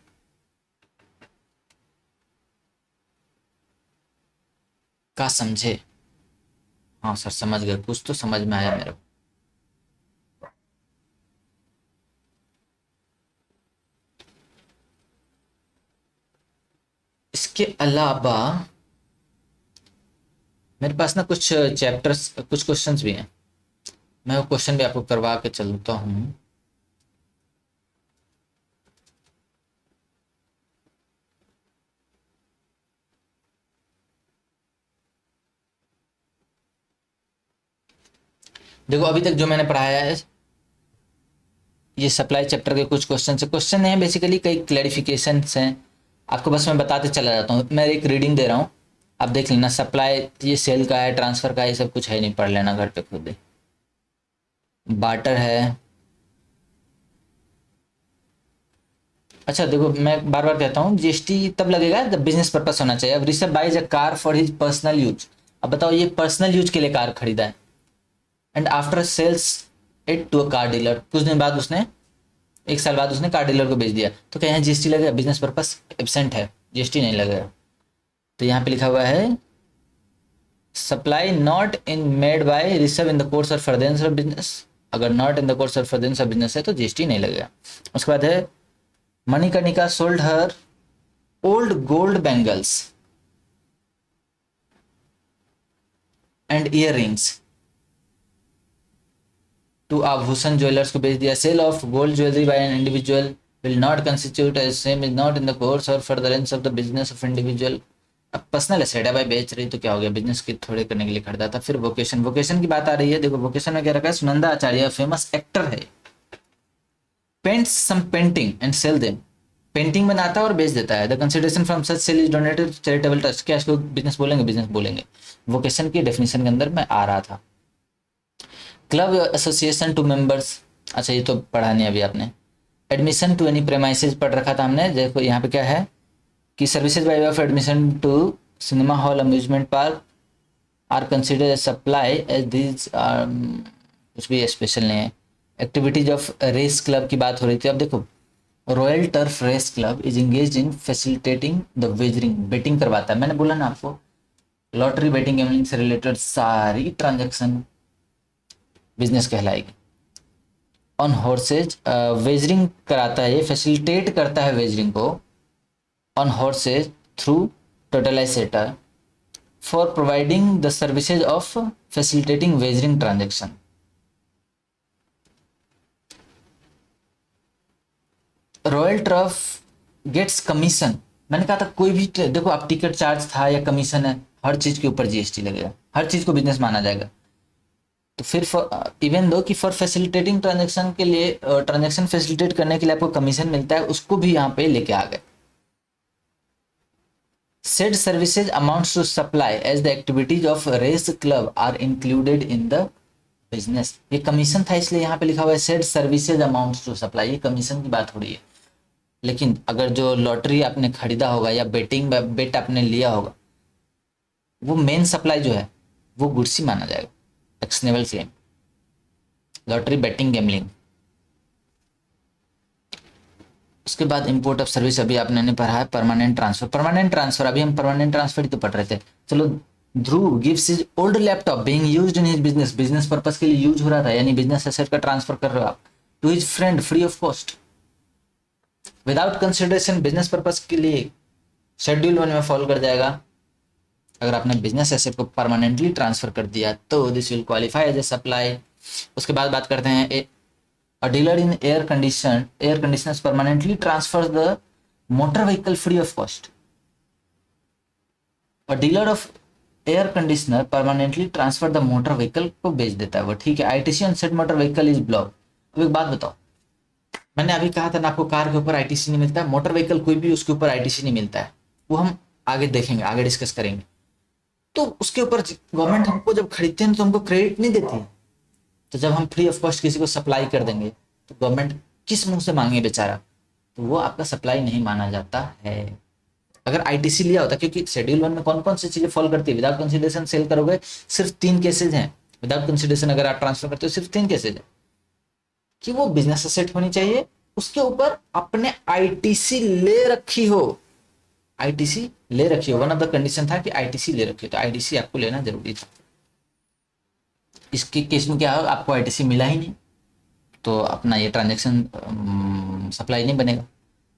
का समझे? हाँ सर समझ गए, कुछ तो समझ में आया मेरे को। इसके अलावा मेरे पास ना कुछ चैप्टर्स, कुछ क्वेश्चंस भी हैं, मैं वो क्वेश्चन भी आपको करवा के चलता हूँ। देखो अभी तक जो मैंने पढ़ाया है, ये सप्लाई चैप्टर के कुछ क्वेश्चन हैं, बेसिकली कई क्लैरिफिकेशन हैं, आपको बस मैं बताते चला जाता हूँ। मैं एक रीडिंग दे रहा हूँ, आप देख लेना। सप्लाई ये सेल का है, ट्रांसफर का है, ये सब कुछ है नहीं, पढ़ लेना घर पे खुद ही। बार्टर है, अच्छा देखो मैं बार बार कहता हूँ जीएसटी तब लगेगा जब बिजनेस पर्पस होना चाहिए। अब Rishabh buys a car for his personal use, अब बताओ ये पर्सनल यूज के लिए कार खरीदा है, and after sells it to a car dealer, कुछ दिन बाद उसने, 1 साल बाद उसने कार डीलर को बेच दिया, तो क्या यहाँ जीएसटी लगेगा? बिजनेस पर्पस एब्सेंट है, जीएसटी नहीं लगेगा। तो यहाँ पे लिखा हुआ है supply not in made by Rishabh in the course of furtherance of business, अगर not in the course of furtherance of business है तो जीएसटी नहीं लगेगा। उसके बाद है Manikarnika sold her old gold bangles and ear rings to Aabhushan jewellers को बेच दिया। Sale of gold jewellery by an individual will not constitute as same is not in the course और furtherance of the business of individual. अब पर्सनल एसेट है भाई, बेच रही तो क्या हो गया, बिजनेस की थोड़े करने के लिए खरीदा था। फिर वोकेशन, वोकेशन की बात आ रही है, देखो वोकेशन में क्या रखा है, सुनंदा आचार्य फेमस एक्टर है, paints some painting and sell them, painting बनाता है और बेच देता है। The consideration from such sale is donated charitable trust, क्या इसको बिजनेस बोलेंगे? बिजनेस बोलेंगे। वोकेशन की डेफिनेशन के अंदर मैं आ रहा था। क्लब एसोसिएशन टू मेंबर्स, अच्छा ये तो पढ़ा नहीं अभी आपने। एडमिशन टू एनी प्रेमाइसेज पढ़ रखा था हमने। देखो यहाँ पे क्या है कि services by way of admission to cinema hall amusement park are considered as supply as these, कुछ भी स्पेशल नहीं है। एक्टिविटीज ऑफ रेस क्लब की बात हो रही थी। अब देखो, royal turf race club is engage in facilitating the wagering, betting करवाता है। मैंने बोला ना आपको, लॉटरी बेटिंग गैम्बलिंग से रिलेटेड सारी ट्रांजैक्शन बिजनेस कहलाएगी। ऑन हॉर्सेज, वेजरिंग कराता है, ये फैसिलिटेट करता है वेजरिंग को on horses through totalizator for providing the services of facilitating wagering transaction. Royal turf gets commission, मैंने कहा था कोई भी देखो, आप टिकट चार्ज था या कमीशन है, हर चीज के ऊपर जीएसटी लगेगा, हर चीज को बिजनेस माना जाएगा। तो फिर इवन दो कि फॉर फैसिलिटेटिंग ट्रांजेक्शन के लिए, ट्रांजेक्शन फैसिलिटेट करने के लिए आपको कमीशन मिलता है, उसको भी यहाँ पे लेके आ गए। said services amounts to supply as the activities of race club are included in the business। ये कमीशन था इसलिए यहाँ पे लिखा हुआ है said services amounts to supply, ये कमीशन की बात हो रही है। लेकिन अगर जो लॉटरी आपने खरीदा होगा या बेटिंग बेट आपने लिया होगा, वो मेन सप्लाई जो है वो गुड्स ही माना जाएगा। Actionable claim, lottery betting gambling. उसके बाद इंपोर्ट ऑफ सर्विस अभी आपने नहीं पढ़ा है। परमानेंट ट्रांसफर, परमानेंट ट्रांसफर अभी हम परमानेंट ट्रांसफर ही तो पढ़ रहे थे। चलो, Dhruv gives his old laptop being used in his business, business purpose के लिए यूज हो रहा था, यानी बिजनेस एसेट का ट्रांसफर कर रहे हो आप, to his friend free of cost without consideration, business purpose के लिए शेड्यूल 1 में फॉलो कर जाएगा। अगर आपने बिजनेस एसेट को परमानेंटली ट्रांसफर कर दिया तो this will qualify as a supply. उसके बाद बात करते हैं A dealer in air conditioners permanently transfers the motor vehicle free of cost। A dealer of air conditioner permanently transfer the motor vehicle को बेच देता है वो, ठीक है। ITC on said motor vehicle is blocked। अब एक बात बताओ, मैंने अभी कहा था ना आपको, कार के ऊपर आईटीसी नहीं मिलता है, मोटर व्हीकल कोई भी उसके ऊपर आईटीसी नहीं मिलता है, वो हम आगे देखेंगे, आगे डिस्कस करेंगे। तो उसके ऊपर गवर्नमेंट हमको जब खरीदते हैं तो हमको क्रेडिट नहीं देती है। तो जब हम फ्री ऑफ कॉस्ट किसी को सप्लाई कर देंगे तो गवर्नमेंट किस मुंह से मांगे बेचारा, तो वो आपका सप्लाई नहीं माना जाता है। अगर आईटीसी लिया होता, क्योंकि शेड्यूल 1 में कौन कौन सी चीजें फॉलो करती है, विदाउट कंसिडरेशन सेल करोगे, सिर्फ 3 केसेज हैं। विदाउट कंसिडरेशन अगर आप ट्रांसफर करते हो सिर्फ 3 केसेज है कि वो बिजनेस एसेट होनी चाहिए, उसके ऊपर अपने आईटीसी ले रखी हो, आईटीसी ले रखी हो। वन ऑफ द कंडीशन था कि आईटीसी ले रखी हो, तो आईटीसी आपको लेना जरूरी था। इसके केस में क्या होगा, आपको आईटीसी मिला ही नहीं तो अपना ये ट्रांजेक्शन सप्लाई नहीं बनेगा।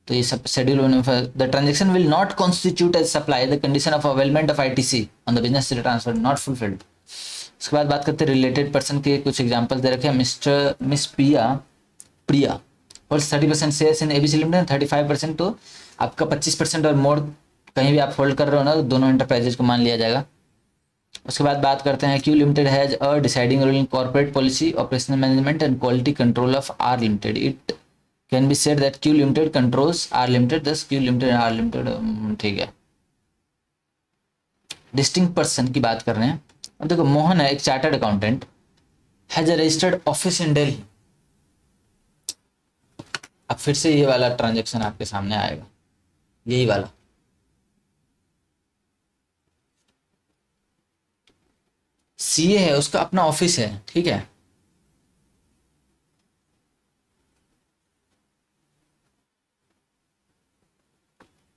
तो ये सब शेड्यूल 1 में, the transaction will not constitute as supply, the condition of availment of ITC on the business transfer not fulfilled. उसके बाद बात करते हैं रिलेटेड पर्सन के, कुछ एग्जांपल दे रखे हैं। Miss Priya holds 30% shares in ABC limited, 35%, तो आपका 25% और मोर कहीं भी आप होल्ड कर रहे हो ना, तो दोनों एंटरप्राइजेज को मान लिया जाएगा। उसके बाद बात करते हैं Q limited has a deciding role in corporate policy, operational management and quality control of R limited. It can be said that Q limited controls R limited, thus Q limited R limited, ठीक है। डिस्टिंक्ट पर्सन की बात कर रहे हैं। अब देखो, मोहन है एक chartered accountant, has a registered office in Delhi. अब फिर से ये वाला ट्रांजेक्शन आपके सामने आएगा, यही वाला। सीए है, उसका अपना ऑफिस है, ठीक है।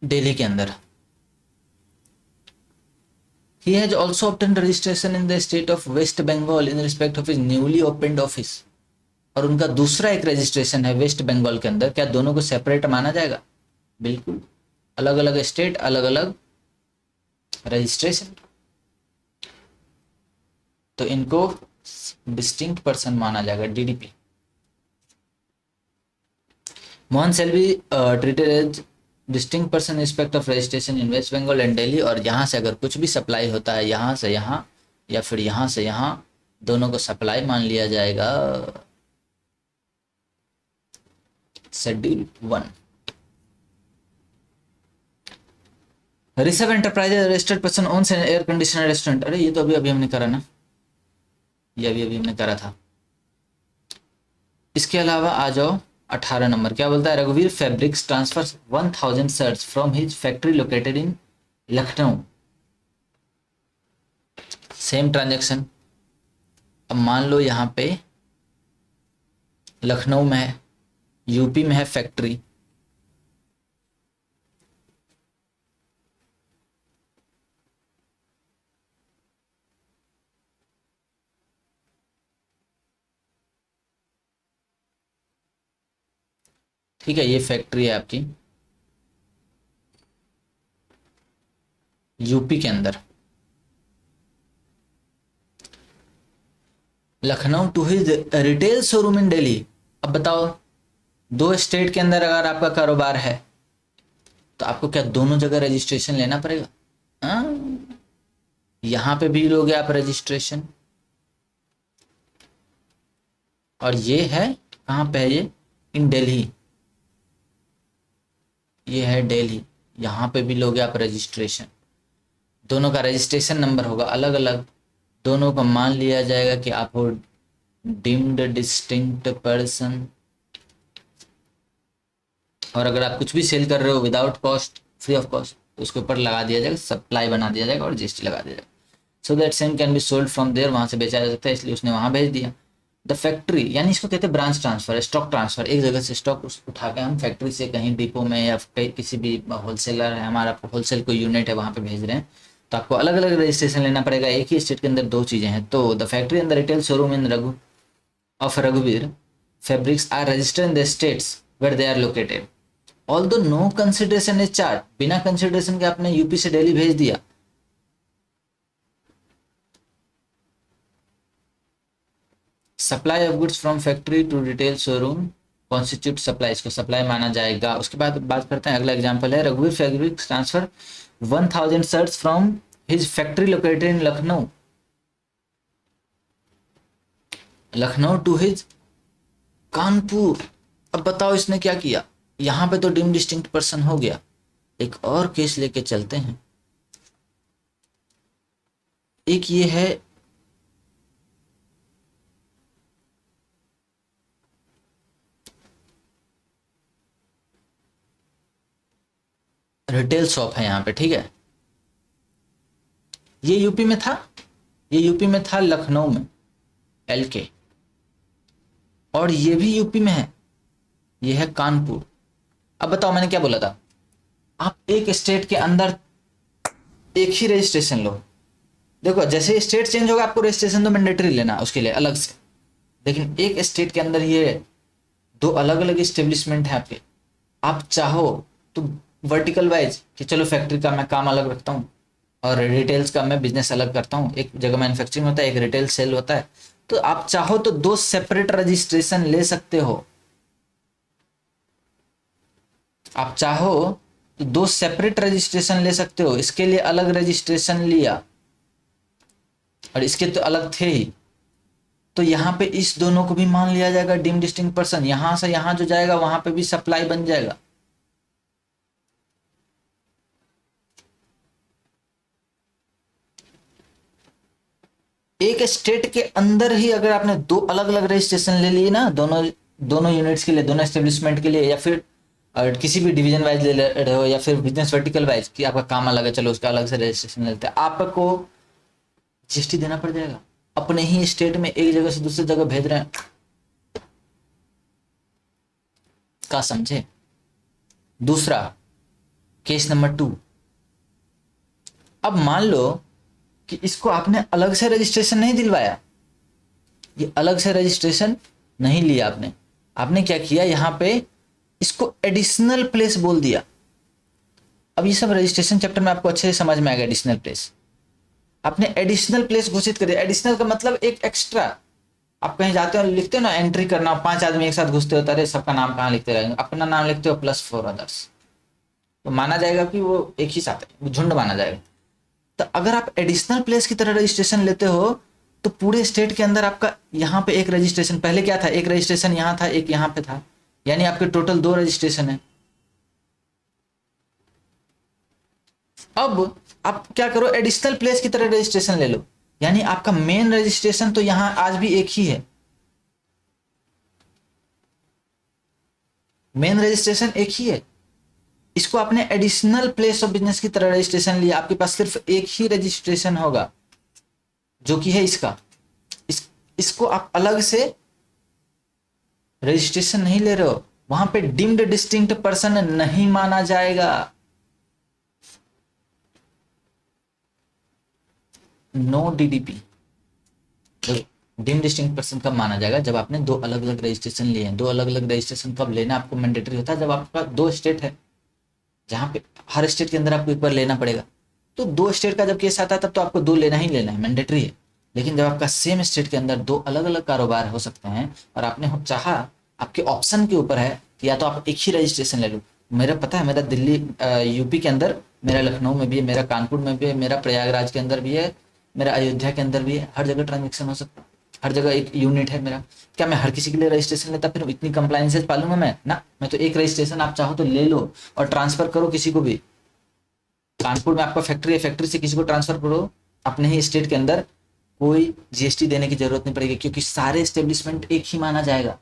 दिल्ली के अंदर। He has also obtained registration in the state of West Bengal in respect of his newly opened office। और उनका दूसरा एक रजिस्ट्रेशन है वेस्ट बंगाल के अंदर। क्या दोनों को सेपरेट माना जाएगा? बिल्कुल, अलग अलग स्टेट, अलग अलग रजिस्ट्रेशन, तो इनको डिस्टिंक्ट पर्सन माना जाएगा, DDP. Mohan shall be treated as distinct person respect of registration in West Bengal and Delhi. और यहाँ से अगर कुछ भी सप्लाई होता है, यहाँ से यहाँ या फिर यहाँ से यहाँ, दोनों को सप्लाई मान लिया जाएगा। Schedule 1। Rishabh enterprises registered person owns an air conditioner restaurant. अरे ये तो अभी हमने करा ना, ये अभी हमने करा था। इसके अलावा आ जाओ 18 नंबर, क्या बोलता है, रघुवीर fabrics transfer 1000 shirts from his factory located in Lucknow. Same transaction. अब मान लो यहाँ पे लखनऊ में है, यूपी में है फैक्ट्री, ठीक है, ये फैक्ट्री है आपकी यूपी के अंदर। Lucknow to his retail showroom in Delhi. अब बताओ, दो स्टेट के अंदर अगर आपका कारोबार है तो आपको क्या दोनों जगह रजिस्ट्रेशन लेना पड़ेगा? हाँ, यहां पे भी लोगे आप रजिस्ट्रेशन, और ये है कहाँ पे है, ये इन दिल्ली, ये है दिल्ली, यहाँ पे भी लोगे आप रजिस्ट्रेशन। दोनों का रजिस्ट्रेशन नंबर होगा अलग अलग, दोनों का मान लिया जाएगा कि आप हो डीम्ड डिस्टिंक्ट पर्सन। और अगर आप कुछ भी सेल कर रहे हो without cost, free of cost, तो उसके ऊपर लगा दिया जाएगा, सप्लाई बना दिया जाएगा और जीएसटी लगा दिया जाएगा। So that same can be sold from there, वहाँ से बेचा जा सकता है, इसलिए उसने वहाँ भेज दिया। द फैक्ट्री यानी इसको कहते हैं ब्रांच ट्रांसफर, स्टॉक ट्रांसफर, एक जगह से स्टॉक उठा के हम फैक्ट्री से कहीं डिपो में या कहीं किसी भी होलसेलर है हमारा, होलसेल कोई यूनिट है वहाँ पे भेज रहे हैं, तो आपको अलग अलग रजिस्ट्रेशन लेना पड़ेगा। एक ही स्टेट के अंदर दो चीज़ें हैं। तो the factory and the retail showroom in Raghu of रघुवीर fabrics are registered in the states where they are located, although no consideration is charge. बिना कंसिडरेशन के आपने यूपी से दिल्ली भेज दिया, supply of goods from factory to retail showroom constitute supply, इसको सप्लाई माना जाएगा। उसके बाद बात करते हैं, अगला एग्जांपल है रघुवीर fabrics transfer 1000 shirts from his factory located in Lucknow, Lucknow to his Kanpur. अब बताओ इसने क्या किया, यहां पे तो डीम डिस्टिंक्ट पर्सन हो गया। एक और केस लेके चलते हैं, एक ये है रिटेल शॉप है यहाँ पे, ठीक है, ये यूपी में था, ये यूपी में था लखनऊ में एलके, और ये भी यूपी में है, ये है कानपुर। अब बताओ मैंने क्या बोला था, आप एक स्टेट के अंदर एक ही रजिस्ट्रेशन लो। देखो जैसे स्टेट चेंज होगा आपको रजिस्ट्रेशन तो मैंडेटरी लेना उसके लिए अलग से, लेकिन एक स्टेट के अंदर ये दो अलग अलग इस्टेब्लिशमेंट है आपके, आप चाहो तो वर्टिकल वाइज कि चलो फैक्ट्री का मैं काम अलग रखता हूँ और रिटेल्स का मैं बिजनेस अलग करता हूँ, एक जगह मैन्युफैक्चरिंग होता है एक रिटेल सेल होता है, तो आप चाहो तो दो सेपरेट रजिस्ट्रेशन ले सकते हो। आप चाहो तो दो सेपरेट रजिस्ट्रेशन ले सकते हो, इसके लिए अलग रजिस्ट्रेशन लिया और इसके तो अलग थे ही, तो यहाँ पे इस दोनों को भी मान लिया जाएगा डीम डिस्टिंक्ट पर्सन। यहां से यहां जो जाएगा वहां पे भी सप्लाई बन जाएगा। एक स्टेट के अंदर ही अगर आपने दो अलग अलग रजिस्ट्रेशन ले लिए ना, दोनों दोनों यूनिट्स के लिए, दोनों एस्टेब्लिशमेंट के लिए, या फिर और किसी भी डिवीजन वाइज ले रहे हो या फिर बिजनेस वर्टिकल वाइज कि आपका काम अलग है, चलो उसका अलग से रजिस्ट्रेशन लेते हैं, आपको जीएसटी देना पड़ जाएगा। अपने ही स्टेट में एक जगह से दूसरी जगह भेज रहे हैं, का समझे। दूसरा केस नंबर 2, अब मान लो कि इसको आपने अलग से रजिस्ट्रेशन नहीं दिलवाया, ये अलग से रजिस्ट्रेशन नहीं लिया आपने, आपने क्या किया यहाँ पे इसको एडिशनल प्लेस बोल दिया। अब ये सब रजिस्ट्रेशन चैप्टर में आपको अच्छे से समझ में आएगा। एडिशनल प्लेस, आपने एडिशनल प्लेस घोषित कर दिया। एडिशनल का मतलब एक एक्स्ट्रा, आप कहीं जाते हो लिखते हो ना एंट्री करना, 5 आदमी एक साथ घुसते होता है, सबका नाम कहाँ लिखते रहेंगे, अपना नाम लिखते हो प्लस 4 अदर्स, तो माना जाएगा कि वो एक ही साथ है, वो झुंड माना जाएगा। तो अगर आप एडिशनल प्लेस की तरह रजिस्ट्रेशन लेते हो तो पूरे स्टेट के अंदर आपका यहाँ पे एक रजिस्ट्रेशन, पहले क्या था, एक रजिस्ट्रेशन यहाँ था एक यहाँ पे था, यानी आपके टोटल 2 रजिस्ट्रेशन है। अब आप क्या करो, एडिशनल प्लेस की तरह रजिस्ट्रेशन ले लो, यानी आपका मेन रजिस्ट्रेशन तो यहां आज भी एक ही है, मेन रजिस्ट्रेशन एक ही है, इसको आपने एडिशनल प्लेस ऑफ बिजनेस की तरह रजिस्ट्रेशन लिया, आपके पास सिर्फ एक ही रजिस्ट्रेशन होगा जो कि है इसका, इसको आप अलग से रजिस्ट्रेशन नहीं ले रहे हो, वहां पे डिम्ड डिस्टिंक्ट पर्सन नहीं माना जाएगा। No DDP. Deemed distinct person कब माना जाएगा? जब आपने दो अलग अलग रजिस्ट्रेशन लिए हैं। दो अलग अलग रजिस्ट्रेशन कब लेना आपको मैंडेटरी होता है? जब आपका दो स्टेट है, जहाँ पे हर स्टेट के अंदर आपको एक बार लेना पड़ेगा। तो दो स्टेट का जब केस आता है तब तो आपको दो लेना ही लेना है, मैंडेटरी है। लेकिन जब आपका सेम स्टेट के अंदर दो अलग अलग कारोबार हो सकते हैं और आपने चाहा, आपके ऑप्शन के ऊपर है कि या तो आप एक ही रजिस्ट्रेशन ले लो। मेरा पता है, मेरा दिल्ली यूपी के अंदर, मेरा लखनऊ में भी है, मेरा कानपुर में भी है, मेरा प्रयागराज के अंदर भी है, मेरा अयोध्या के अंदर भी है। हर जगह ट्रांजेक्शन हो सकता है, हर जगह एक यूनिट है मेरा। क्या मैं हर किसी के लिए रजिस्ट्रेशन लेता फिर इतनी कंप्लाइंसेस पालूंगा मैं? ना, मैं तो एक रजिस्ट्रेशन आप चाहो तो ले लो और ट्रांसफर करो किसी को भी। कानपुर में आपका फैक्ट्री है, फैक्ट्री से किसी को ट्रांसफर करो अपने ही स्टेट के अंदर, कोई जीएसटी देने की जरूरत नहीं पड़ेगी, क्योंकि सारे एस्टेब्लिशमेंट एक ही माना जाएगा,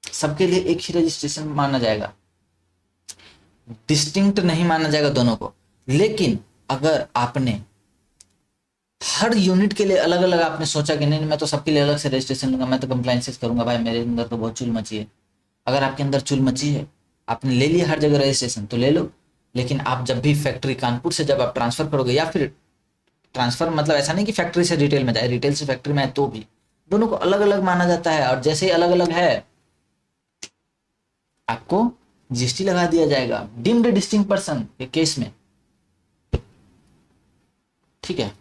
सबके लिए एक ही रजिस्ट्रेशन माना जाएगा, डिस्टिंक्ट नहीं माना जाएगा दोनों को। लेकिन अगर आपने हर यूनिट के लिए अलग अलग आपने सोचा कि नहीं मैं तो सबके लिए अलग से रजिस्ट्रेशन लूंगा, मैं तो कंप्लाइंसेस करूंगा, भाई मेरे अंदर तो बहुत चुल मची है। अगर आपके अंदर चुल मची है, आपने ले लिया हर जगह रजिस्ट्रेशन तो ले लो, लेकिन आप जब भी फैक्ट्री कानपुर से जब आप ट्रांसफर करोगे, या फिर ट्रांसफर मतलब ऐसा नहीं कि फैक्ट्री से रिटेल में जाए, रिटेल से फैक्ट्री में आए तो भी दोनों को अलग अलग माना जाता है। और जैसे ही अलग अलग है आपको जीएसटी लगा दिया जाएगा डिम्ड डिस्टिंक्ट पर्सन के केस में। ठीक है,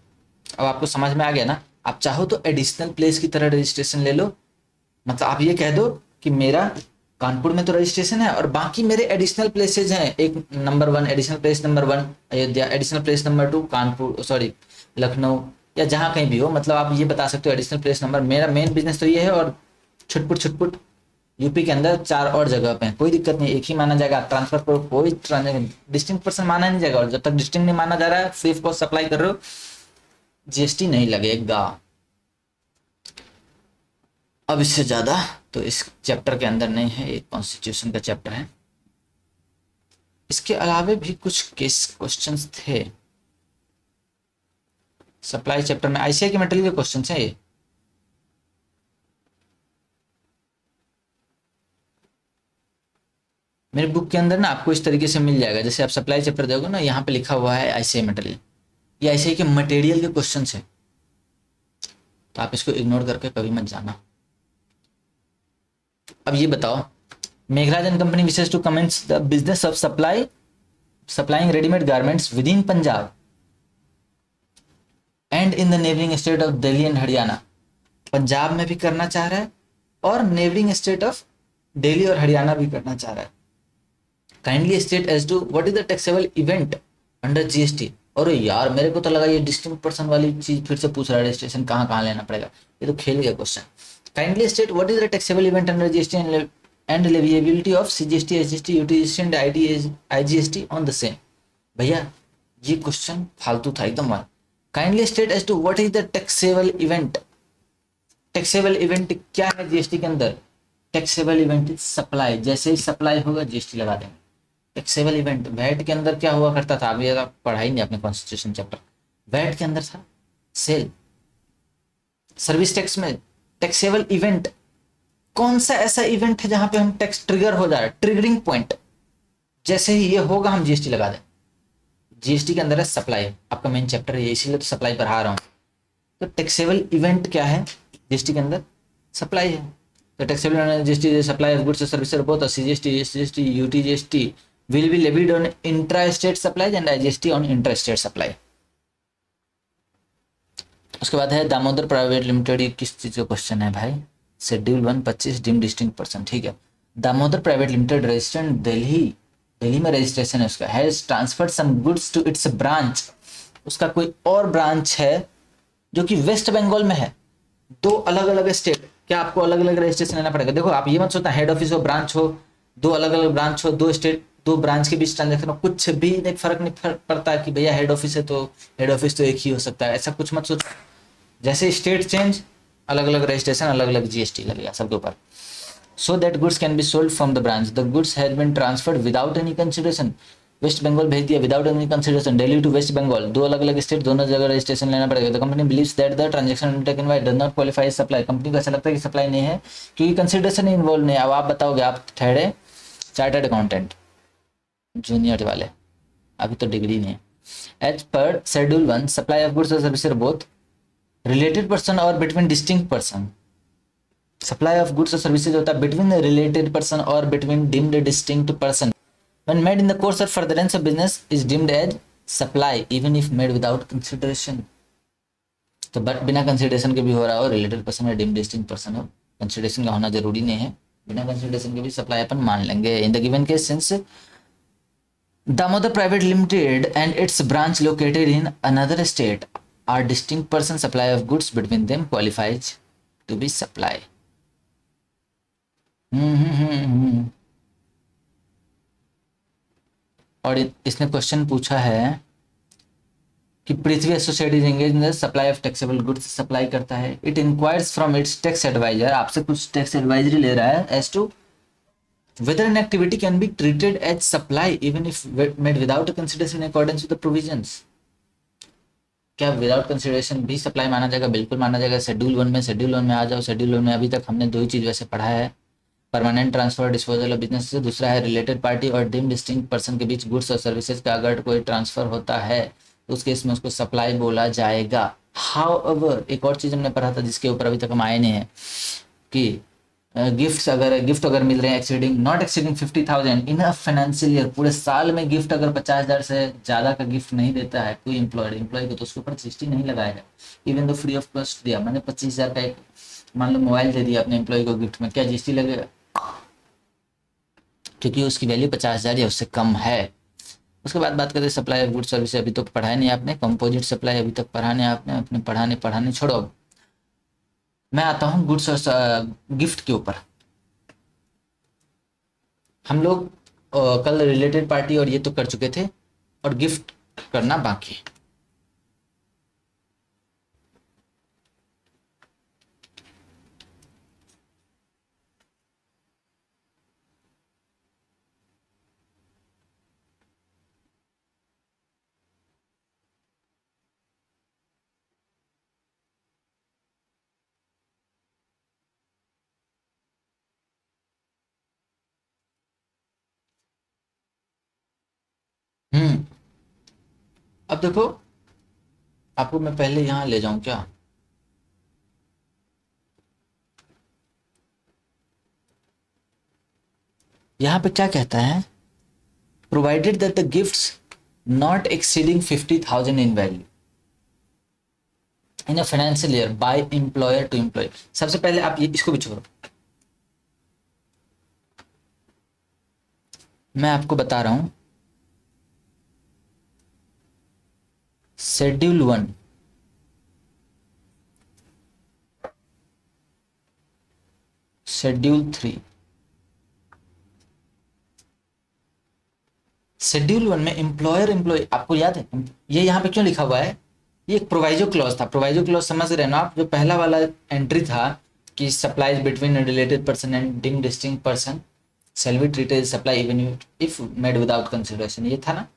अब आपको समझ में आ गया ना? आप चाहो तो एडिशनल प्लेस की तरह रजिस्ट्रेशन ले लो, मतलब आप ये कह दो कि मेरा कानपुर में तो रजिस्ट्रेशन है और बाकी मेरे एडिशनल प्लेसेज हैं, एक number 1 additional place number 1 Ayodhya, additional place number 2 Kanpur, sorry Lucknow, या जहाँ कहीं भी हो। मतलब आप ये बता सकते हो एडिशनल प्लेस नंबर, मेरा मेन बिजनेस तो ये है और छुटपुट छुटपुट यूपी के अंदर 4 और जगह पे, कोई दिक्कत नहीं, एक ही माना जाएगा। आप ट्रांसफर करो, कोई डिस्टिंक्ट पर्सन माना नहीं जाएगा। और जब तक डिस्टिंक्ट नहीं माना जा रहा है, फ्री ऑफ कॉस्ट सप्लाई कर रहे हो, जीएसटी नहीं लगेगा। अब इससे ज्यादा तो इस चैप्टर के अंदर नहीं है, एक कॉन्स्टिट्यूशन का चैप्टर है। इसके अलावा भी कुछ केस क्वेश्चंस थे सप्लाई चैप्टर में, आईसीआई के मटेरियल के क्वेश्चंस हैं ये। मेरे बुक के अंदर ना आपको इस तरीके से मिल जाएगा, जैसे आप सप्लाई चैप्टर देखोगे ना, यहाँ पे लिखा हुआ है आईसीआई मटेरियल, ये आईसीआई के मटेरियल के क्वेश्चन है, तो आप इसको इग्नोर करके कभी मत जाना। अब ये बताओ, Meghraj and company wishes to commence the business of supplying readymade garments within Punjab and in the neighbouring state of Delhi and Haryana. Punjab में भी करना चाह रहा है और नेबरिंग स्टेट ऑफ दिल्ली और हरियाणा भी करना चाह रहा है। Kindly state as to what is the taxable event under GST. और यार मेरे को तो लगा ये डिस्टिंक्ट पर्सन वाली चीज फिर से पूछ रहा है, रजिस्ट्रेशन कहाँ लेना पड़ेगा, ये तो खेल गया question. Kindly state what is the taxable event under GST and leviability of CGST, SGST, UTGST and IGST on the same. भैया ये क्वेश्चन फालतू था एकदम। Kindly state as to what is the taxable event. Taxable event क्या है जीएसटी के अंदर? टैक्सेबल इवेंट इज सप्लाई, जैसे ही सप्लाई होगा जीएसटी लगा देंगे। टैक्सेबल इवेंट वैट के अंदर क्या हुआ करता था, अभी आप पढ़ाई नहीं अपने कॉन्स्टिट्यूशन चैप्टर, वैट के अंदर था सेल। सर्विस टैक्स में टैक्सेबल इवेंट कौन सा ऐसा इवेंट है जहां पे हम टैक्स ट्रिगर हो जा रहा है, ट्रिगरिंग पॉइंट, जैसे ही ये होगा हम जीएसटी लगा दें। जीएसटी के अंदर है सप्लाई, आपका मेन चैप्टर है, इसीलिए तो सप्लाई पढ़ा रहा हूँ। तो टैक्सेबल इवेंट क्या है जीएसटी के अंदर? सप्लाई है। तो taxable GST supply of goods services both CGST, SGST, UTGST will be levied on intra-state supplies and IGST on intra-state supply। उसके बाद है दामोदर प्राइवेट लिमिटेड, ये किस चीज का क्वेश्चन है भाई? शेड्यूल 1 25 डिम डिस्टिंक्ट पर्सन, ठीक है। Damodar private limited registered Delhi में रजिस्ट्रेशन है उसका, has transferred some goods to its branch. उसका कोई और ब्रांच है जो कि वेस्ट बंगाल में है, दो अलग अलग स्टेट, क्या आपको अलग अलग रजिस्ट्रेशन लेना पड़ेगा? देखो आप ये मत सोचना हेड ऑफिस हो ब्रांच हो, दो अलग अलग ब्रांच हो, दो स्टेट, दो ब्रांच के बीच ट्रांजेक्शन हो, कुछ भी नहीं फर्क नहीं पड़ता कि भैया हेड ऑफिस है तो हेड ऑफिस तो एक ही हो सकता है, ऐसा कुछ मत सोचो। जैसे स्टेट चेंज, अलग अलग रजिस्ट्रेशन, अलग अलग जीएसटी लगेगा सबके ऊपर। So that goods can be sold from the branch, the goods has been transferred without any consideration. West Bengal भेज दिया without any consideration, Delhi to West Bengal, दो अलग अलग स्टेट, दोनों जगह रजिस्ट्रेशन लेना पड़ेगा। The company believes that the transaction undertaken by does not qualify supply, company को ऐसा लगता है कि सप्लाई नहीं है क्योंकि कंसिडरेशन इन्वॉल्व नहीं है। अब आप बताओगे, आप ठहरे चार्टर्ड अकाउंटेंट जूनियर वाले, अभी तो डिग्री नहीं है। As per schedule 1 supply of goods और सर्विसेज बोथ रिलेटेड पर्सन और between distinct person, supply of goods और सर्विसेज होता है बिटवीन रिलेटेड पर्सन और between deemed distinct person. When made in the course of furtherance of business is deemed as supply even if made without consideration। तो बट बिना कंसिडरेशन के भी हो रहा हो, रिलेटेड पर्सन या डीम्ड डिस्टिंक्ट पर्सन हो, कंसिडरेशन का होना जरूरी नहीं है, बिना कंसिडरेशन के भी सप्लाई अपन मान लेंगे। In the given case since Damodar private limited and its branch located in another state are distinct person, supply of goods between them qualifies to be supply. और इसने क्वेश्चन पूछा है कि Prithvi associate is engage in the supply of taxable goods, supply करता है। It inquires from its tax adviser, आपसे कुछ टैक्स एडवाइजरी ले रहा है as to whether an activity can B treated as supply even if made without consideration in accordance with the provisions. क्या विदाउट कंसिडरेशन भी सप्लाई माना जाएगा? बिल्कुल माना जाएगा। शेड्यूल 1 में, शेड्यूल 1 में आ जाओ। शेड्यूल 1 में अभी तक हमने दो ही चीज वैसे पढ़ा है, permanent transfer disposal of business से, दूसरा है रिलेटेड पार्टी और डीम्ड डिस्टिंक्ट पर्सन के बीच गुड्स और सर्विसेज का अगर कोई ट्रांसफर होता है तो उस केस में उसको सप्लाई बोला जाएगा। हाउएवर एक और चीज हमने पढ़ा था जिसके ऊपर अभी तक हम आए नहीं है कि गिफ्ट अगर मिल रहे हैं exceeding not exceeding 50,000 in a financial year, पूरे साल में गिफ्ट अगर 50,000 से ज्यादा का गिफ्ट नहीं देता है कोई एम्प्लॉय को, तो उसके ऊपर जीएसटी नहीं लगाएगा, even though free of cost दिया। मैंने 25,000 का एक मान लो मोबाइल दे दिया अपने एम्प्लॉय को गिफ्ट में, क्या जीएसटी लगेगा? क्योंकि उसकी वैल्यू 50,000 या उससे कम है। उसके बाद बात करते हैं सप्लाई ऑफ गुड्स सर्विस। अभी तो पढ़ाया नहीं आपने, कंपोजिट सप्लाई अभी तक पढ़ाने आपने अपने पढ़ाने छोड़ो। अब मैं आता हूँ गुड्स और गिफ्ट के ऊपर। हम लोग कल रिलेटेड पार्टी और ये तो कर चुके थे और गिफ्ट करना बाकी। अब देखो, आपको मैं पहले यहां ले जाऊं क्या? यहां पे क्या कहता है? Provided that the gifts not exceeding 50,000 in value in a financial year by employer to employee. सबसे पहले आप ये इसको भी छोड़ो, मैं आपको बता रहा हूं शेड्यूल 1 शेड्यूल 3 शेड्यूल 1 में एम्प्लॉयर एम्प्लॉय, आपको याद है ये यहाँ पे क्यों लिखा हुआ है? ये एक प्रोवाइजो क्लॉज था। प्रोवाइजो क्लॉज समझ रहे ना आप? जो पहला वाला एंट्री था कि supplies between related person and deemed distinct person shall be treated supply even if made without consideration, ये था ना।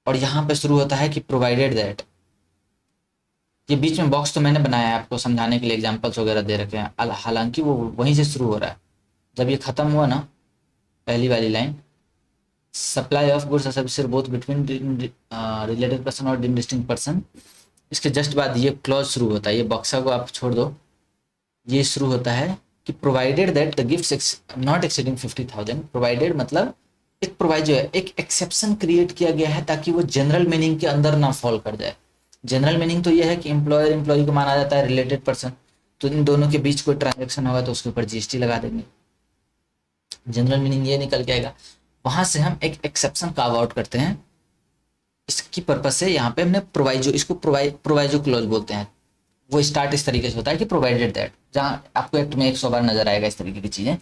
और यहाँ पे शुरू होता है कि प्रोवाइडेड दैट, ये बीच में बॉक्स तो मैंने बनाया है आपको समझाने के लिए, एग्जांपल्स वगैरह दे रखे हैं, हालांकि वो वहीं से शुरू हो रहा है। जब ये खत्म हुआ ना पहली वाली लाइन, सप्लाई ऑफ गुड्स और services both between related person और डीम्ड डिस्टिंक्ट पर्सन, इसके जस्ट बाद ये क्लॉज शुरू होता है। ये बॉक्सा को आप छोड़ दो, ये शुरू होता है कि provided that the gifts not exceeding 50,000। Provided मतलब एक प्रोवाइजो है, एक एक्सेप्शन क्रिएट किया गया है ताकि वो जनरल मीनिंग के अंदर ना फॉल कर जाए। जनरल मीनिंग तो ये है कि एम्प्लॉयर एम्प्लॉय को माना जाता है रिलेटेड पर्सन, तो इन दोनों के बीच कोई ट्रांजेक्शन होगा तो उसके ऊपर जीएसटी लगा देंगे। जनरल मीनिंग ये निकल के आएगा। वहां से हम एक एक्सेप्शन कार्व आउट करते हैं, इसकी पर्पज से यहाँ पे हमने प्रोवाइजो, इसको प्रोवाइजो क्लॉज बोलते हैं। वो स्टार्ट इस तरीके से होता है कि प्रोवाइडेड दैट, जहाँ आपको एक्ट में 100 बार नजर आएगा इस तरीके की चीजें।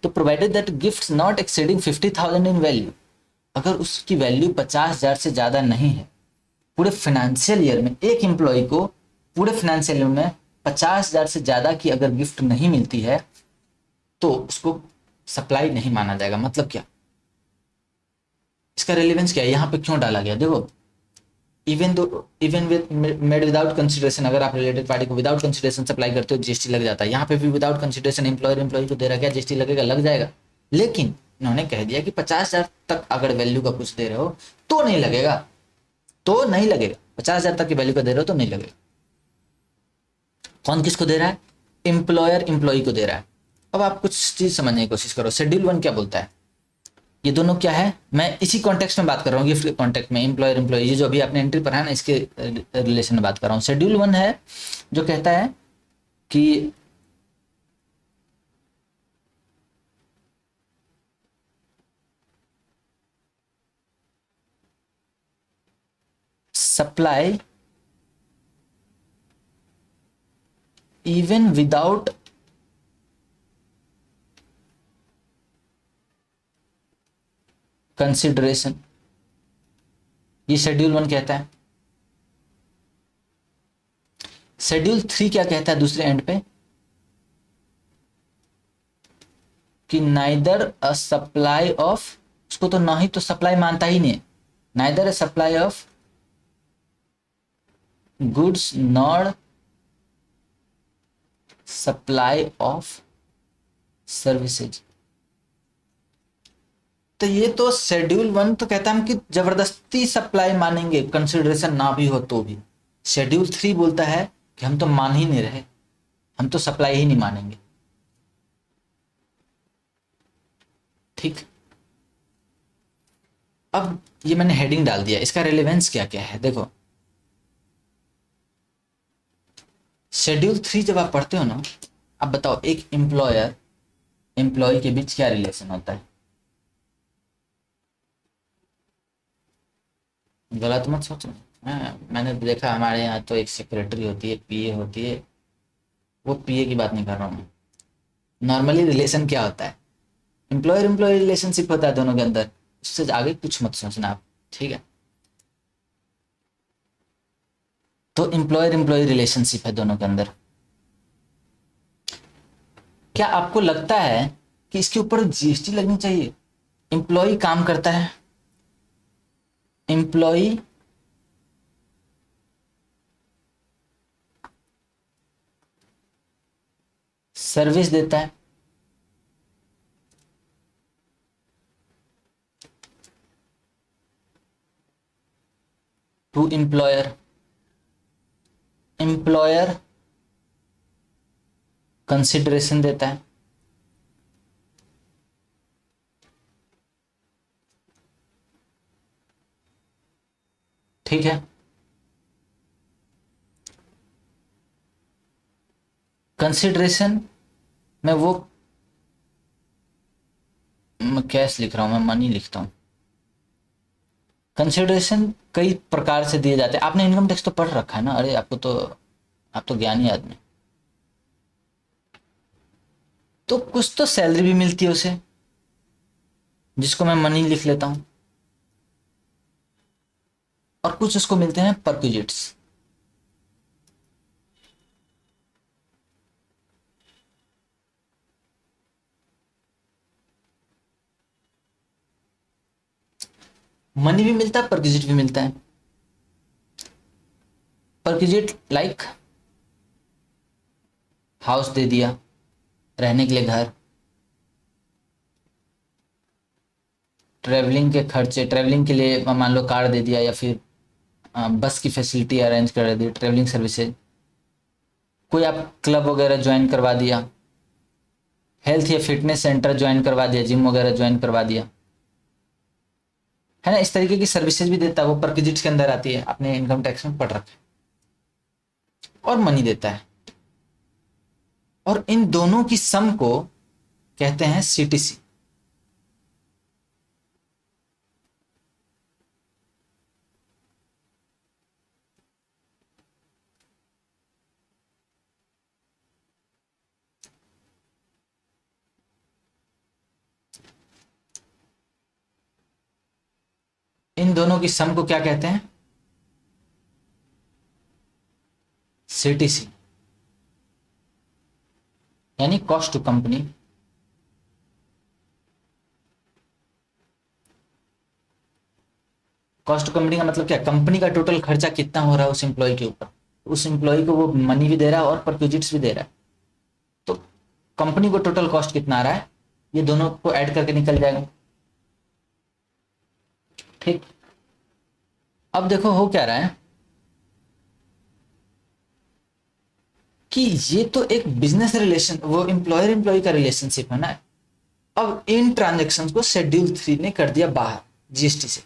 तो provided that gifts not exceeding 50,000 in value, अगर उसकी वैल्यू 50,000 से ज्यादा नहीं है पूरे फाइनेंशियल ईयर में, एक एम्प्लॉय को पूरे फाइनेंशियल ईयर में 50,000 से ज्यादा की अगर गिफ्ट नहीं मिलती है तो उसको सप्लाई नहीं माना जाएगा। मतलब क्या? इसका रेलिवेंस क्या है, यहाँ पे क्यों डाला गया? देखो, even with made without consideration, अगर आप रिलेटेड पार्टी को विदाउट कंसिडरेशन सप्लाई करते हो जीएसटी लग जाता है। यहाँ पे भी विदाउट कंसिडरेशन एम्प्लॉयर एम्प्लॉय को दे रहा है, क्या जीएसटी लगेगा? लग जाएगा। लेकिन इन्होंने कह दिया कि 50,000 तक अगर वैल्यू का कुछ दे रहे हो तो नहीं लगेगा, तो नहीं लगेगा। 50,000 तक की वैल्यू का दे रहे हो तो नहीं लगेगा। कौन किसको दे रहा है? एम्प्लॉयर एम्प्लॉय को दे रहा है। अब आप कुछ चीज समझने की कोशिश करो, शेड्यूल 1 क्या बोलता है? ये दोनों क्या है, मैं इसी कॉन्टेक्स्ट में बात कर रहा हूँ, गिफ्ट कॉन्टेक्स्ट में, एम्प्लॉयर एम्प्लॉय, ये जो अभी आपने एंट्री पढ़ा है ना, इसके रिलेशन में बात कर रहा हूँ। शेड्यूल 1 है जो कहता है कि सप्लाई इवन विदाउट कंसिडरेशन, ये शेड्यूल 1 कहता है। शेड्यूल 3 क्या कहता है दूसरे एंड पे? कि नाइदर अ सप्लाई ऑफ, उसको तो ना ही तो सप्लाई मानता ही नहीं, neither a supply of goods nor supply of services. तो ये तो शेड्यूल 1 तो कहता है हम कि जबरदस्ती सप्लाई मानेंगे, कंसिडरेशन ना भी हो तो भी। शेड्यूल 3 बोलता है कि हम तो मान ही नहीं रहे, हम तो सप्लाई ही नहीं मानेंगे। ठीक, अब ये मैंने हेडिंग डाल दिया, इसका रेलेवेंस क्या क्या है देखो। शेड्यूल 3 जब आप पढ़ते हो ना, अब बताओ एक एम्प्लॉयर एम्प्लॉय के बीच क्या रिलेशन होता है? गलत मत सोचो। मैंने देखा हमारे यहाँ तो एक सेक्रेटरी होती है, पीए होती है, वो पीए की बात नहीं कर रहा हूँ मैं। नॉर्मली रिलेशन क्या होता है? एम्प्लॉयर एम्प्लॉय रिलेशनशिप होता है दोनों के अंदर, उससे आगे कुछ मत सोचना आप, ठीक है? तो एम्प्लॉयर एम्प्लॉय रिलेशनशिप है दोनों के अंदर। क्या आपको लगता है कि इसके ऊपर जीएसटी लगनी चाहिए? एम्प्लॉय काम करता है, एम्प्लॉय सर्विस देता है, टू एम्प्लॉयर, एम्प्लॉयर कंसिडरेशन देता है, ठीक है? कंसिडरेशन में वो, मैं कैश लिख रहा हूं, मैं मनी लिखता हूं। कंसिडरेशन कई प्रकार से दिए जाते हैं, आपने इनकम टैक्स तो पढ़ रखा है ना, अरे आपको तो, आप तो ज्ञानी आदमी। तो कुछ तो सैलरी भी मिलती है उसे, जिसको मैं मनी लिख लेता हूं, और कुछ उसको मिलते हैं परक्विजिट्स। मनी भी मिलता है, परक्विजिट भी मिलता है। परक्विजिट लाइक हाउस दे दिया, रहने के लिए घर, ट्रैवलिंग के खर्चे, ट्रैवलिंग के लिए मान लो कार दे दिया, या फिर बस की फैसिलिटी अरेंज कर दी, ट्रैवलिंग सर्विसेज। कोई आप क्लब वगैरह ज्वाइन करवा दिया, हेल्थ या फिटनेस सेंटर ज्वाइन करवा दिया, जिम वगैरह ज्वाइन करवा दिया, है ना? इस तरीके की सर्विसेज भी देता है, वो परक्विजिट्स के अंदर आती है, आपने इनकम टैक्स में पढ़ रखा है। और मनी देता है, और इन दोनों की सम को कहते हैं सीटीसी। इन दोनों की सम को क्या कहते हैं? सीटीसी, यानी cost to company. Cost to company का मतलब क्या, कंपनी का टोटल खर्चा कितना हो रहा है उस एम्प्लॉय के ऊपर, उस एम्प्लॉय को वो मनी भी दे रहा है और परक्विजिट्स भी दे रहा है, तो कंपनी को टोटल कॉस्ट कितना आ रहा है, ये दोनों को ऐड करके निकल जाएगा। ठीक, अब देखो हो क्या रहा है कि ये तो एक बिजनेस रिलेशन, वो एम्प्लॉयर एम्प्लॉय का रिलेशनशिप है ना। अब इन ट्रांजेक्शन को शेड्यूल 3 ने कर दिया बाहर जीएसटी से।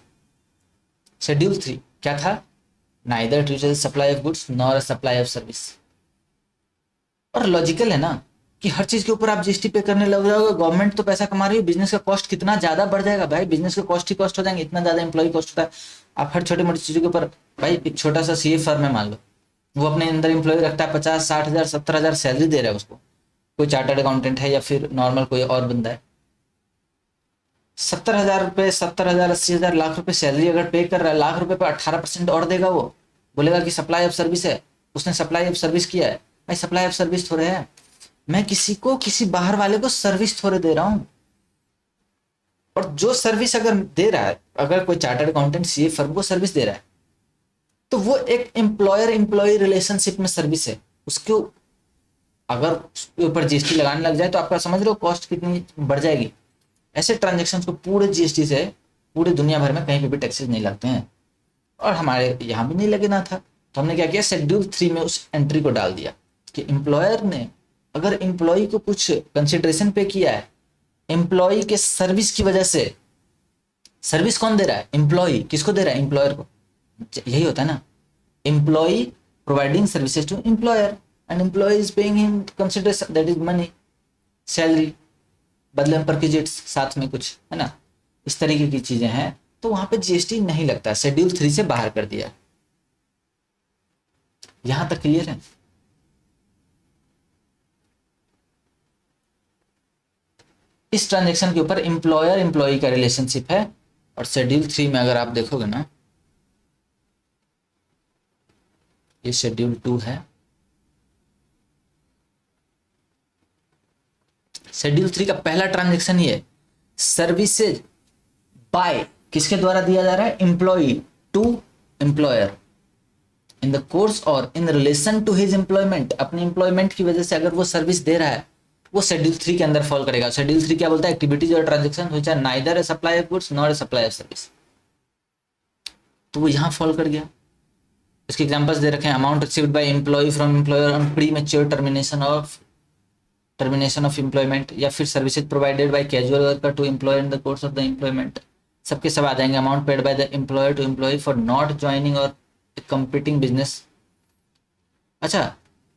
शेड्यूल 3 क्या था, neither treat supply of goods nor supply of service. और लॉजिकल है ना कि हर चीज के ऊपर आप जीएसटी पे करने लग जाओगे, गवर्नमेंट तो पैसा कमा रही है, बिजनेस का कॉस्ट कितना ज्यादा बढ़ जाएगा भाई, बिजनेस के कॉस्ट ही कॉस्ट हो जाएंगे, इतना ज्यादा एम्प्लॉय कॉस्ट होता है। आप हर छोटी मोटी चीजों के ऊपर, भाई एक छोटा सा सीए फर्म है मान लो, वो अपने अंदर एम्प्लॉय रखता है, 50-60 हजार 70 हजार सैलरी दे रहा है उसको, कोई चार्टर्ड अकाउंटेंट है या फिर नॉर्मल कोई और बंदा है, 70 हजार रुपये, 70 हजार 80 हजार लाख रुपए सैलरी अगर पे कर रहा है, लाख रुपए पर 18% और देगा वो, बोलेगा कि सप्लाई ऑफ सर्विस है, उसने सप्लाई ऑफ सर्विस किया है। भाई सप्लाई ऑफ सर्विस थोड़े है, मैं किसी को किसी बाहर वाले को सर्विस थोड़े दे रहा हूं। और जो सर्विस अगर दे रहा है, अगर कोई चार्टर्ड अकाउंटेंट सीए फर्म को सर्विस दे रहा है, तो वो एक एम्प्लॉयर एम्प्लॉय रिलेशनशिप में सर्विस है, उसको अगर उसके ऊपर जीएसटी लगाने लग जाए तो आपका समझ रहे हो कॉस्ट कितनी बढ़ जाएगी। ऐसे ट्रांजेक्शन को पूरे जीएसटी से पूरे दुनिया भर में कहीं पे भी टैक्सेस नहीं लगते हैं, और हमारे यहाँ भी नहीं लगे ना था। तो हमने क्या किया, शेड्यूल 3 में उस एंट्री को डाल दिया कि एम्प्लॉयर ने अगर एम्प्लॉय को कुछ कंसिडरेशन पे किया है, एम्प्लॉय के सर्विस की वजह से, सर्विस कौन दे रहा है, एम्प्लॉय किसको दे रहा है, एम्प्लॉयर को, यही होता है ना, employee providing services to employer and employee is paying him consideration, that is money, salary, बदले में परक्विजिट्स साथ में कुछ है ना, इस तरीके की चीजें हैं, तो वहां पे जीएसटी नहीं लगता, शेड्यूल 3 से बाहर कर दिया। यहां तक क्लियर है। इस ट्रांजेक्शन के ऊपर एम्प्लॉयर एम्प्लॉई का रिलेशनशिप है, और शेड्यूल 3 में अगर आप देखोगे ना, ये शेड्यूल 2 है, शेड्यूल 3 का पहला ट्रांजेक्शन ये, सर्विसेज बाय किसके द्वारा दिया जा रहा है, employee to employer in the course और in relation to his employment, अपने एम्प्लॉयमेंट की वजह से अगर वो सर्विस दे रहा है, वो शेड्यूल 3 के अंदर फॉल करेगा। शेड्यूल 3 क्या बोलता है, एक्टिविटीज और transaction which are neither a supply of goods nor a supply of service, तो वो यहां फॉल कर गया। इसके एग्जांपल्स दे रखे हैं, amount received by employee from employer on premature termination of employment, या फिर services provided by casual worker to employer in the course of the employment, सबके सब आ जाएंगे। Amount paid by the employer to employee for not joining और कंपीटिंग बिजनेस, अच्छा,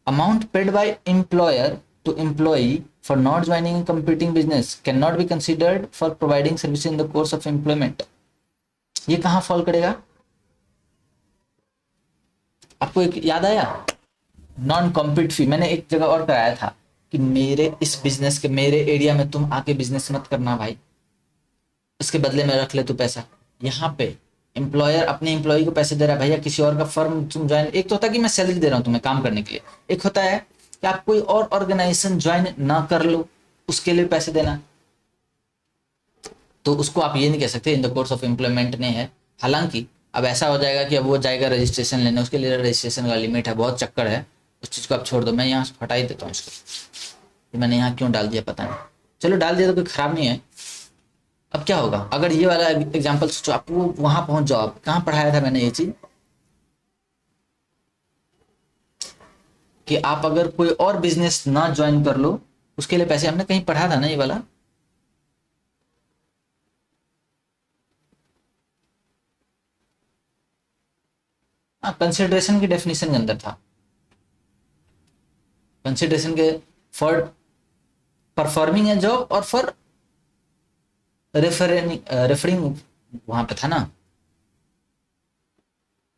amount paid by employer to employee for not joining in competing business can not be considered for providing service in the course of employment, ये कहां फॉल करेगा, आपको एक याद आया, नॉन कॉम्पिट फी, मैंने एक जगह और कराया था कि मेरे इस बिजनेस के मेरे एरिया में तुम आके बिजनेस मत करना भाई, इसके बदले में रख ले तू पैसा। यहाँ पे एम्प्लॉयर अपने एम्प्लॉय को पैसे दे रहा है, भैया किसी और का फर्म तुम ज्वाइन, एक तो होता है कि मैं सैलरी दे रहा हूँ तुम्हें काम करने के लिए, एक होता है कि आप कोई और ऑर्गेनाइजेशन ज्वाइन ना कर लो उसके लिए पैसे देना, तो उसको आप ये नहीं कह सकते इन द कोर्स ऑफ एम्प्लॉयमेंट नहीं है। हालांकि अब ऐसा हो जाएगा कि अब वो जाएगा रजिस्ट्रेशन लेने, उसके लिए रजिस्ट्रेशन का लिमिट है, बहुत चक्कर है, उस चीज़ को आप छोड़ दो, मैं यहाँ से हटा ही देता हूँ इसको, मैंने यहाँ क्यों डाल दिया पता नहीं, चलो डाल दिया तो कोई खराब नहीं है। अब क्या होगा, अगर ये वाला एग्जाम्पल सोचो, आप वो वहां पहुंच जाओ, आप कहाँ पढ़ाया था मैंने ये चीज, कि आप अगर कोई और बिजनेस ना ज्वाइन कर लो उसके लिए पैसे, हमने कहीं पढ़ा था ना ये वाला, हाँ कंसिडरेशन की डेफिनेशन के अंदर था, कंसिडरेशन के फॉर परफॉर्मिंग ए जॉब और फॉर रेफरिंग, वहां पे था ना,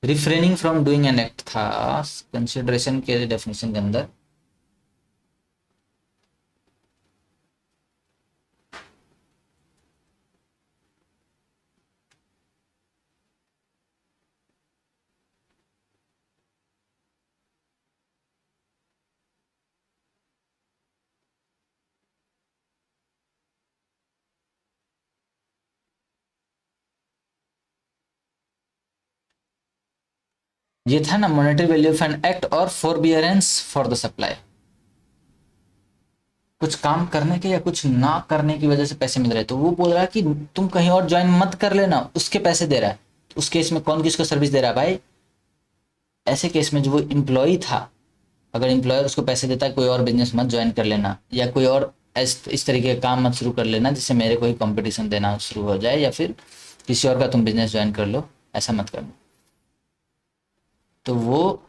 refraining from doing an act था कंसिडरेशन के डेफिनेशन के अंदर। ये था ना monetary value of an act और फॉरबियरेंस फॉर द सप्लाई। कुछ काम करने के या कुछ ना करने की वजह से पैसे मिल रहे, तो वो बोल रहा है कि तुम कहीं और ज्वाइन मत कर लेना, उसके पैसे दे रहा है। उस केस में कौन किसको सर्विस दे रहा है भाई? ऐसे केस में जो वो एम्प्लॉय था, अगर एम्प्लॉयर उसको पैसे देता है कोई और बिजनेस मत ज्वाइन कर लेना, या कोई और इस तरीके का काम मत शुरू कर लेना जिससे मेरे को ही कंपटीशन देना शुरू हो जाए, या फिर किसी और का तुम बिजनेस ज्वाइन कर लो, ऐसा मत करना। तो वो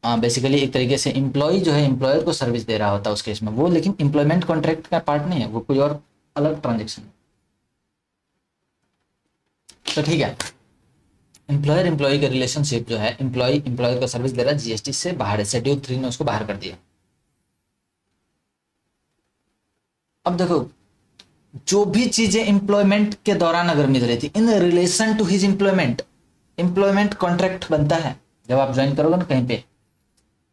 बेसिकली एक तरीके से एम्प्लॉय जो है एम्प्लॉयर को सर्विस दे रहा होता है उस केस में वो, लेकिन एम्प्लॉयमेंट कॉन्ट्रैक्ट का पार्ट नहीं है, वो कोई और अलग ट्रांजेक्शन है। तो ठीक है, एम्प्लॉयर एम्प्लॉय का रिलेशनशिप जो है, एम्प्लॉय एम्प्लॉयर को सर्विस दे रहा है, जीएसटी से बाहर है, शेड्यूल 3 ने उसको बाहर कर दिया। अब देखो, जो भी चीजें एम्प्लॉयमेंट के दौरान अगर मिल रही थी in relation to his employment, employment contract बनता है जब आप ज्वाइन करोगे ना कहीं पे,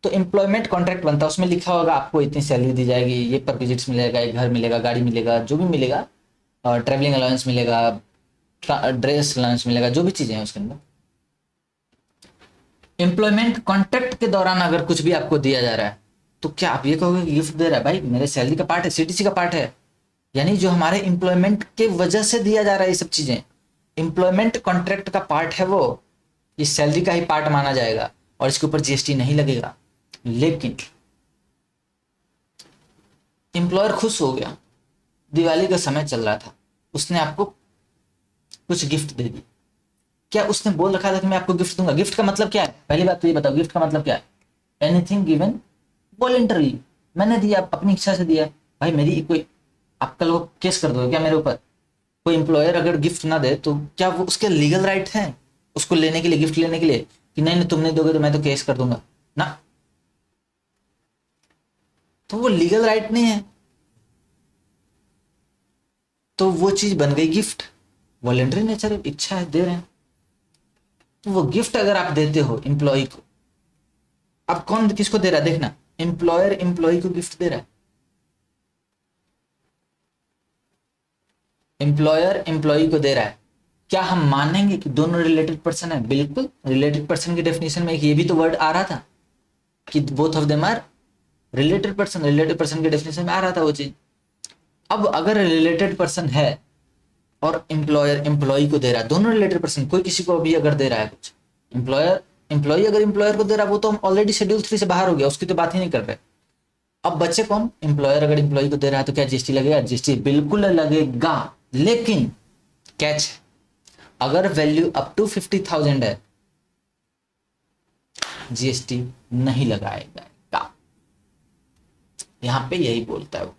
तो एम्प्लॉयमेंट कॉन्ट्रैक्ट बनता है, उसमें लिखा होगा आपको इतनी सैलरी दी जाएगी, ये परक्विजिट्स मिलेगा, ये घर मिलेगा, गाड़ी मिलेगा, जो भी मिलेगा, और ट्रैवलिंग अलाउंस मिलेगा, ड्रेस अलाउंस मिलेगा, जो भी चीजें हैं उसके अंदर। एम्प्लॉयमेंट कॉन्ट्रैक्ट के दौरान अगर कुछ भी आपको दिया जा रहा है, तो क्या आप ये कहोगे कि गिफ्ट दे रहा है? भाई मेरे सैलरी का पार्ट है, सीटीसी का पार्ट है, यानी जो हमारे एम्प्लॉयमेंट के वजह से दिया जा रहा है ये सब चीजें, एम्प्लॉयमेंट कॉन्ट्रैक्ट का पार्ट है वो, ये सैलरी का ही पार्ट माना जाएगा और इसके ऊपर जीएसटी नहीं लगेगा। लेकिन एम्प्लॉयर खुश हो गया, दिवाली का समय चल रहा था, उसने आपको कुछ गिफ्ट दे दी, क्या उसने बोल रखा था कि मैं आपको गिफ्ट दूंगा? गिफ्ट का मतलब क्या है? पहली बात तो ये बताओ, गिफ्ट का मतलब क्या है? एनीथिंग गिवन वॉलेंटरली, मैंने दिया, अपनी इच्छा से दिया। भाई मेरी कोई, आप कल वो केस कर दोगे क्या मेरे ऊपर? कोई एम्प्लॉयर अगर गिफ्ट ना दे तो क्या वो उसके लीगल राइट है उसको लेने के लिए, गिफ्ट लेने के लिए, कि नहीं नहीं तुम नहीं दोगे तो मैं तो केस कर दूंगा ना? तो वो लीगल राइट नहीं है, तो वो चीज बन गई गिफ्ट, वॉलेंटरी नेचर, इच्छा है, दे रहे हैं। तो वो गिफ्ट अगर आप देते हो एम्प्लॉय को, अब कौन किसको दे रहा है देखना, एम्प्लॉयर एम्प्लॉय को गिफ्ट दे रहा है, एम्प्लॉयर एम्प्लॉय को दे रहा है। क्या हम मानेंगे कि दोनों रिलेटेड पर्सन है? बिल्कुल, रिलेटेड पर्सन की डेफिनेशन में एक ये भी तो वर्ड आ रहा था कि both of them are related person, related person की डेफिनेशन में आ रहा था वो चीज। अब अगर रिलेटेड पर्सन है और एम्प्लॉयर एम्प्लॉय को दे रहा है, दोनों रिलेटेड पर्सन, कोई किसी को भी अगर दे रहा है कुछ, एम्प्लॉयर एम्प्लॉय अगर एम्प्लॉयर को दे रहा है, वो तो हम ऑलरेडी शेड्यूल 3 से बाहर हो गया, उसकी तो बात ही नहीं कर रहे। अब बच्चे कौन? एम्प्लॉयर अगर एम्प्लॉय को दे रहा है तो क्या जीएसटी लगेगा? जीएसटी बिल्कुल लगेगा, लेकिन कैच है, अगर वैल्यू अप टू 50,000 है जीएसटी नहीं लगाएगा। यहाँ पे यही बोलता है वो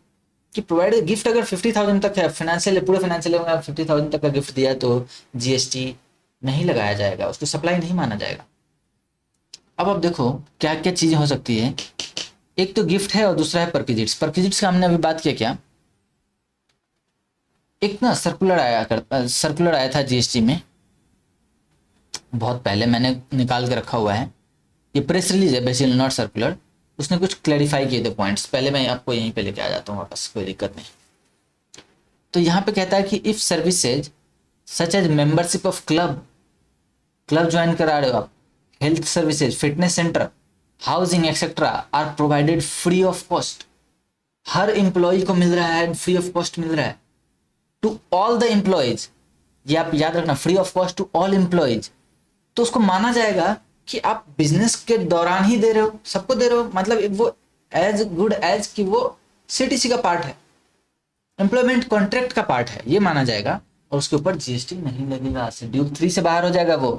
कि प्रोवाइडेड गिफ्ट अगर 50,000 तक है, फाइनेंशियल पूरे फाइनेंशियल में 50,000 तक का गिफ्ट दिया तो जीएसटी नहीं लगाया जाएगा, उसको सप्लाई नहीं माना जाएगा। अब देखो क्या क्या चीजें हो सकती है, एक तो गिफ्ट है और दूसरा है परक्विजिट्स। परक्विजिट्स का हमने अभी बात किया क्या, एक ना सर्कुलर आया था जीएसटी में, बहुत पहले मैंने निकाल के रखा हुआ है, ये प्रेस रिलीज है बेसिकली, नॉट सर्कुलर। उसने कुछ क्लैरिफाई किए थे पॉइंट्स, पहले मैं आपको यहीं पे लेके आ जाता हूँ वापस, कोई दिक्कत नहीं। तो यहाँ पे कहता है कि if services such as membership of club, club join करा रहे हो आप, health services, fitness centre, housing etcetera are provided free of cost, हर एम्प्लॉय को मिल रहा है, फ्री ऑफ कॉस्ट मिल रहा है, टू ऑल द एम्प्लॉयज, ये आप याद रखना, free of cost to all employees. तो उसको माना जाएगा कि आप बिजनेस के दौरान ही दे रहे हो, सबको दे रहे हो, मतलब वो एज गुड एज कि वो सीटीसी का पार्ट है, एम्प्लॉयमेंट कॉन्ट्रैक्ट का पार्ट है, ये माना जाएगा, और उसके ऊपर जीएसटी नहीं लगेगा, शेड्यूल 3 से बाहर हो जाएगा वो।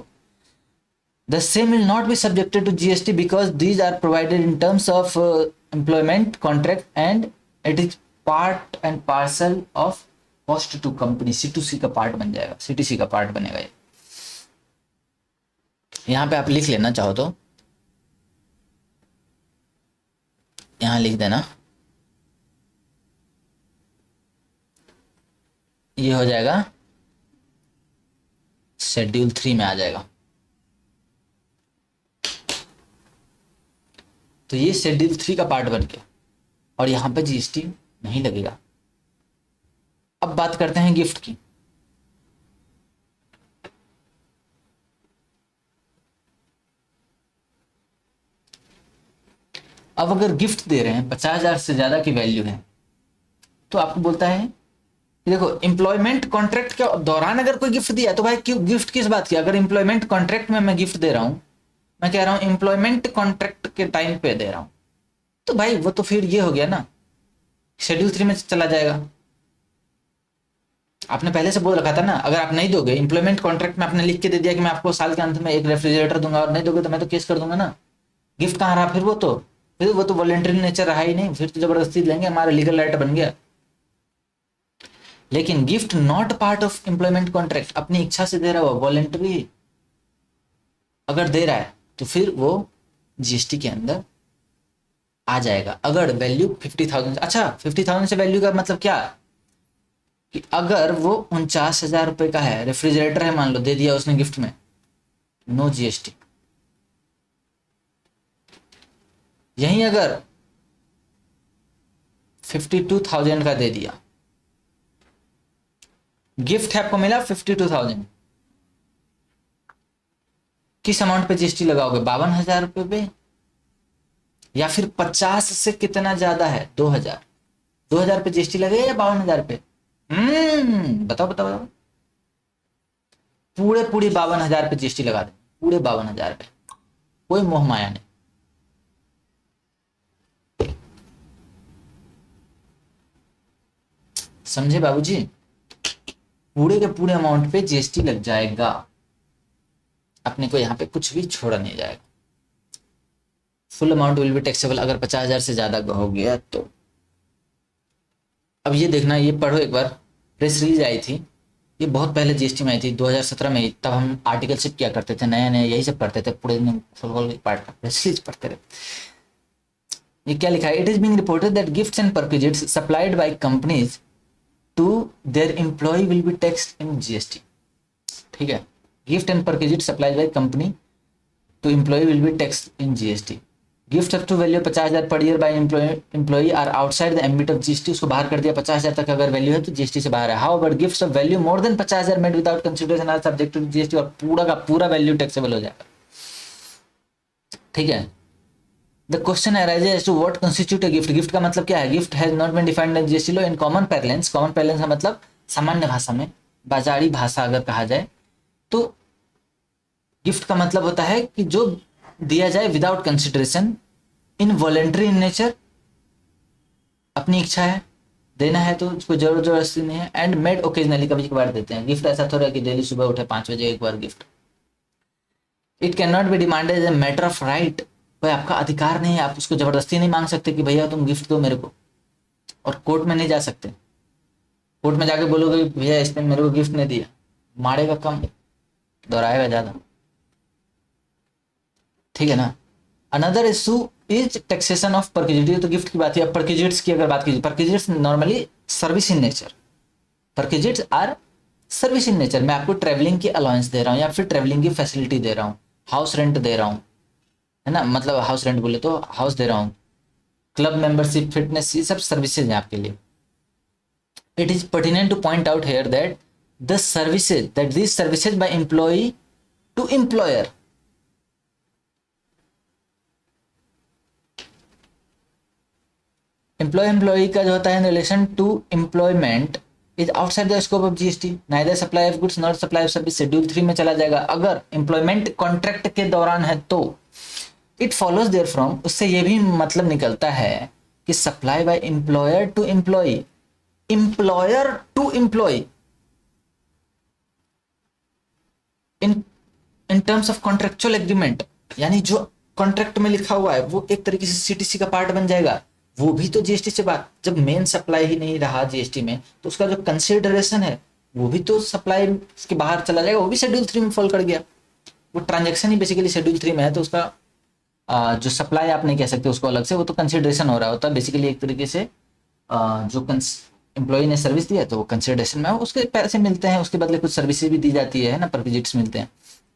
The same will not be subjected to GST because these are provided in terms of employment contract and it is part and parcel of cost to company, सी2सी का पार्ट बन जाएगा, सीटीसी का पार्ट बनेगा ये। यहाँ पे आप लिख लेना चाहो तो, यहाँ लिख देना, ये हो जाएगा शेड्यूल 3 में आ जाएगा। तो ये शेड्यूल 3 का पार्ट बन गया और यहाँ पे जीएसटी नहीं लगेगा। अब बात करते हैं गिफ्ट की। अब अगर गिफ्ट दे रहे हैं 50,000 से ज्यादा की वैल्यू है, तो आपको बोलता है कि देखो एम्प्लॉयमेंट कॉन्ट्रैक्ट के दौरान अगर कोई गिफ्ट दिया तो भाई क्यों गिफ्ट किस बात की, अगर एम्प्लॉयमेंट कॉन्ट्रैक्ट में मैं गिफ्ट दे रहा हूं, मैं कह रहा हूं एम्प्लॉयमेंट कॉन्ट्रैक्ट के टाइम पे दे रहा हूं, तो भाई वो तो फिर ये हो गया ना, शेड्यूल 3 में चला जाएगा। आपने पहले से बोल रखा था ना, अगर आप नहीं दोगे एम्प्लॉयमेंट कॉन्ट्रैक्ट में आपने लिख के दे दिया कि मैं आपको साल के अंत में एक रेफ्रिजरेटर दूंगा और नहीं दोगे तो मैं तो केस कर दूंगा ना। गिफ्ट कहाँ रहा फिर, वो तो वॉलेंटरी नेचर रहा ही नहीं, फिर तो जबरदस्ती लेंगे, हमारा लीगल राइट बन गया। लेकिन gift not part of employment contract, अपनी इच्छा से दे रहा हुआ वॉलेंटरी अगर दे रहा है तो फिर वो जीएसटी के अंदर आ जाएगा। अगर वैल्यू 50,000, अच्छा 50,000 से वैल्यू का मतलब क्या कि अगर वो 49,000 रुपए का है, रेफ्रिजरेटर है मान लो, दे दिया उसने गिफ्ट में, नो जीएसटी। यहीं अगर 52,000 का दे दिया, गिफ्ट है आपको मिला 52,000, किस अमाउंट पे जीएसटी लगाओगे, 52,000 रुपए पे, या फिर 50 से कितना ज्यादा है, 2,000, 2,000 पे जीएसटी लगेगा या 52,000 पे? बताओ बताओ बताओ। पूरे 52,000 पे जीएसटी लगा दे, पूरे 52,000 पे, कोई मोह माया नहीं। समझे बाबूजी, पूरे के पूरे अमाउंट पे जीएसटी लग जाएगा, अपने को यहाँ पे कुछ भी छोड़ा नहीं जाएगा। Full amount will be taxable अगर 50,000 से ज्यादा हो गया तो। अब ये देखना, ये पढ़ो एक बार, प्रेस रिलीज आई थी, ये बहुत पहले जीएसटी में आई थी 2017 में, तब हम आर्टिकल शिप किया करते थे, नया नया यही सब करते थे, पूरे दिन फुल पार्ट प्रेस रिलीज पढ़ते रहे। ये क्या लिखा है, it is being reported that gifts and perquisites supplied by companies to their employee will be taxed in GST. ठीक है, gift and perquisite supplied by company to employee will be taxed in GST. Gift up to value 50,000 per year by employee are outside the ambit of GST, उसको बाहर कर दिया, 50,000 तक अगर वैल्यू है तो जीएसटी से बाहर है। How but gifts of value more than 50,000 made without consideration are subject to GST, और पूरा का पूरा वैल्यू टैक्सेबल हो जाएगा। ठीक है, the question arises as to what constitute a gift. Gift का मतलब क्या है, gift has not been defined in GST law in common parlance. Common parlance का मतलब सामान्य भाषा में, बाजारी भाषा अगर कहा जाए तो गिफ्ट का मतलब होता है कि जो दिया जाए without consideration, in voluntary in nature, अपनी इच्छा है देना है तो उसको जबरदस्ती नहीं है, एंड मेड ओकेजनली, कभी कभार देते हैं। गिफ्ट ऐसा थोड़ा कि डेली सुबह उठे 5 बजे एक बार gift. It can not be demanded as a matter of right, कोई आपका अधिकार नहीं है, आप उसको जबरदस्ती नहीं मांग सकते कि भैया तुम गिफ्ट दो मेरे को, और कोर्ट में नहीं जा सकते, कोर्ट में जाके बोलोगे भैया इसने मेरे को गिफ्ट नहीं दिया, मारेगा कम दोहराएगा ज्यादा। ठीक है ना। Another issue is taxation of perquisite, तो गिफ्ट की बात है। अब परक्विजिट्स की अगर बात कीजिए, perquisites normally service in nature, perquisites are service in nature. मैं आपको ट्रेवलिंग की अलाउंस दे रहा हूँ या फिर ट्रेवलिंग की फैसिलिटी दे रहा हूँ, हाउस रेंट दे रहा हूँ, है ना, मतलब हाउस रेंट बोले तो हाउस दे रहा हूँ, क्लब मेंबरशिप, फिटनेस, ये सब सर्विसेज हैं आपके लिए। It is pertinent to point out here that the services that this services by employee to employer, employee का जो होता है in relation to employment is outside the scope of GST, neither supply of goods not supply of service, schedule 3 में चला जाएगा। अगर एम्प्लॉयमेंट कॉन्ट्रैक्ट के दौरान है तो इट फॉलोज देयर फ्रॉम, उससे ये भी मतलब निकलता है कि supply by employer to employee, employer to employee in terms of contractual agreement, यानी जो कॉन्ट्रैक्ट में लिखा हुआ है वो एक तरीके से सीटीसी का पार्ट बन जाएगा। वो भी तो जीएसटी से बात, जब मेन सप्लाई ही नहीं रहा जीएसटी में तो उसका जो कंसिडरेशन है वो भी तो सप्लाई के बाहर चला जाएगा, वो भी शेड्यूल 3 में फॉल कर गया। वो ट्रांजेक्शन ही बेसिकली शेड्यूल 3 में है, तो उसका जो सप्लाई आप नहीं कह सकते उसको अलग से, वो तो कंसिडरेशन हो रहा होता है बेसिकली एक तरीके से। जो एम्प्लॉय ने सर्विस दिया तो वो कंसिडरेशन में उसके पैसे मिलते हैं, उसके बदले कुछ सर्विसेज भी दी जाती है ना, परक्विजिट्स मिलते हैं,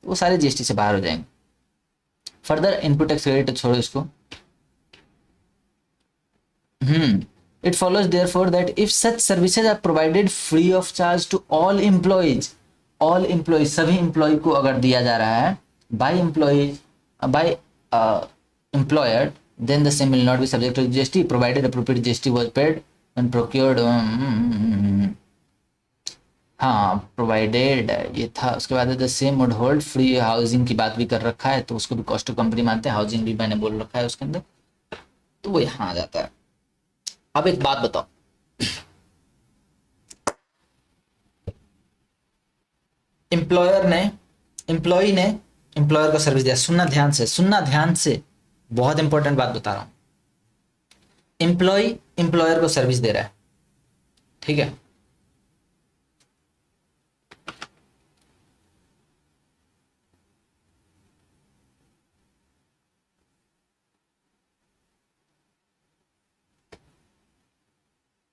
वो सारे जीएसटी से बाहर हो जाएंगे। फर्दर इनपुट टैक्स क्रेडिट छोड़ो इसको। It follows therefore that if such services are provided free of charge to all employees, सभी employee को अगर दिया जा रहा है by employees by employer then the same will not be subject to GST provided appropriate GST was paid when procured। हाँ प्रोवाइडेड ये था। उसके बाद the same would hold, free housing की बात भी कर रखा है तो उसको भी कॉस्ट ऑफ कंपनी मानते हैं, हाउसिंग भी मैंने बोल रखा है उसके अंदर, तो वो यहाँ आ जाता है। अब एक बात बताओ, एम्प्लॉय ने एम्प्लॉयर को सर्विस दिया। सुनना ध्यान से, सुनना ध्यान से, बहुत इंपॉर्टेंट बात बता रहा हूं। एम्प्लॉय एम्प्लॉयर को सर्विस दे रहा है, ठीक है।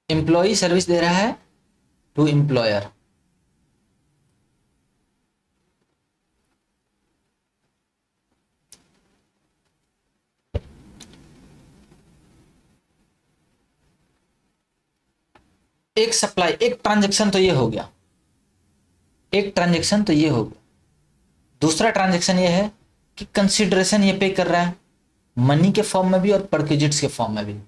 एम्प्लॉय सर्विस दे रहा है टू एम्प्लॉयर। एक सप्लाई, एक ट्रांजैक्शन तो ये हो गया, एक ट्रांजैक्शन तो ये हो गया। दूसरा ट्रांजैक्शन ये है कि कंसिडरेशन ये पे कर रहा है मनी के फॉर्म में भी और परक्विजिट्स के फॉर्म में भी।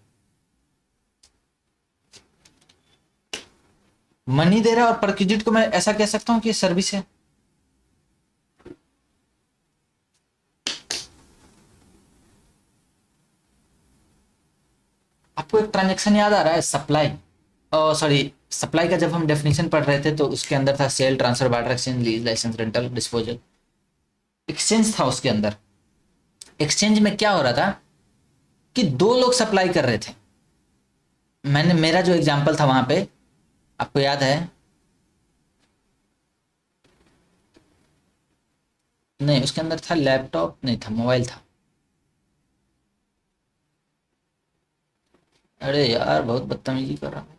मनी दे रहा है और परक्विजिट को मैं ऐसा कह सकता हूं कि ये सर्विस है। आपको एक ट्रांजैक्शन याद आ रहा है, सप्लाई, सॉरी सप्लाई का जब हम डेफिनेशन पढ़ रहे थे तो उसके अंदर था sale, transfer, barter, exchange, lease, licence, rental, disposal. Exchange था उसके अंदर। एक्सचेंज में क्या हो रहा था कि दो लोग सप्लाई कर रहे थे। मेरा जो एग्जांपल था वहां पे, आपको याद है? नहीं, उसके अंदर था लैपटॉप, नहीं था, मोबाइल था। अरे यार बहुत बदतमीजी कर रहा है।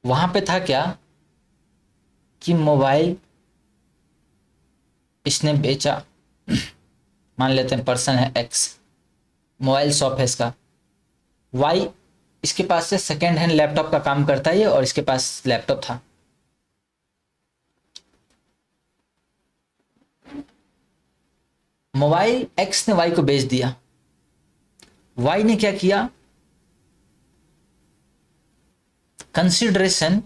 वहां पे था क्या कि मोबाइल इसने बेचा, मान लेते हैं पर्सन है एक्स, मोबाइल शॉप है इसका। वाई इसके पास से सेकेंड हैंड लैपटॉप का काम करता है ये, और इसके पास लैपटॉप था। मोबाइल एक्स ने वाई को बेच दिया। वाई ने क्या किया, कंसिडरेशन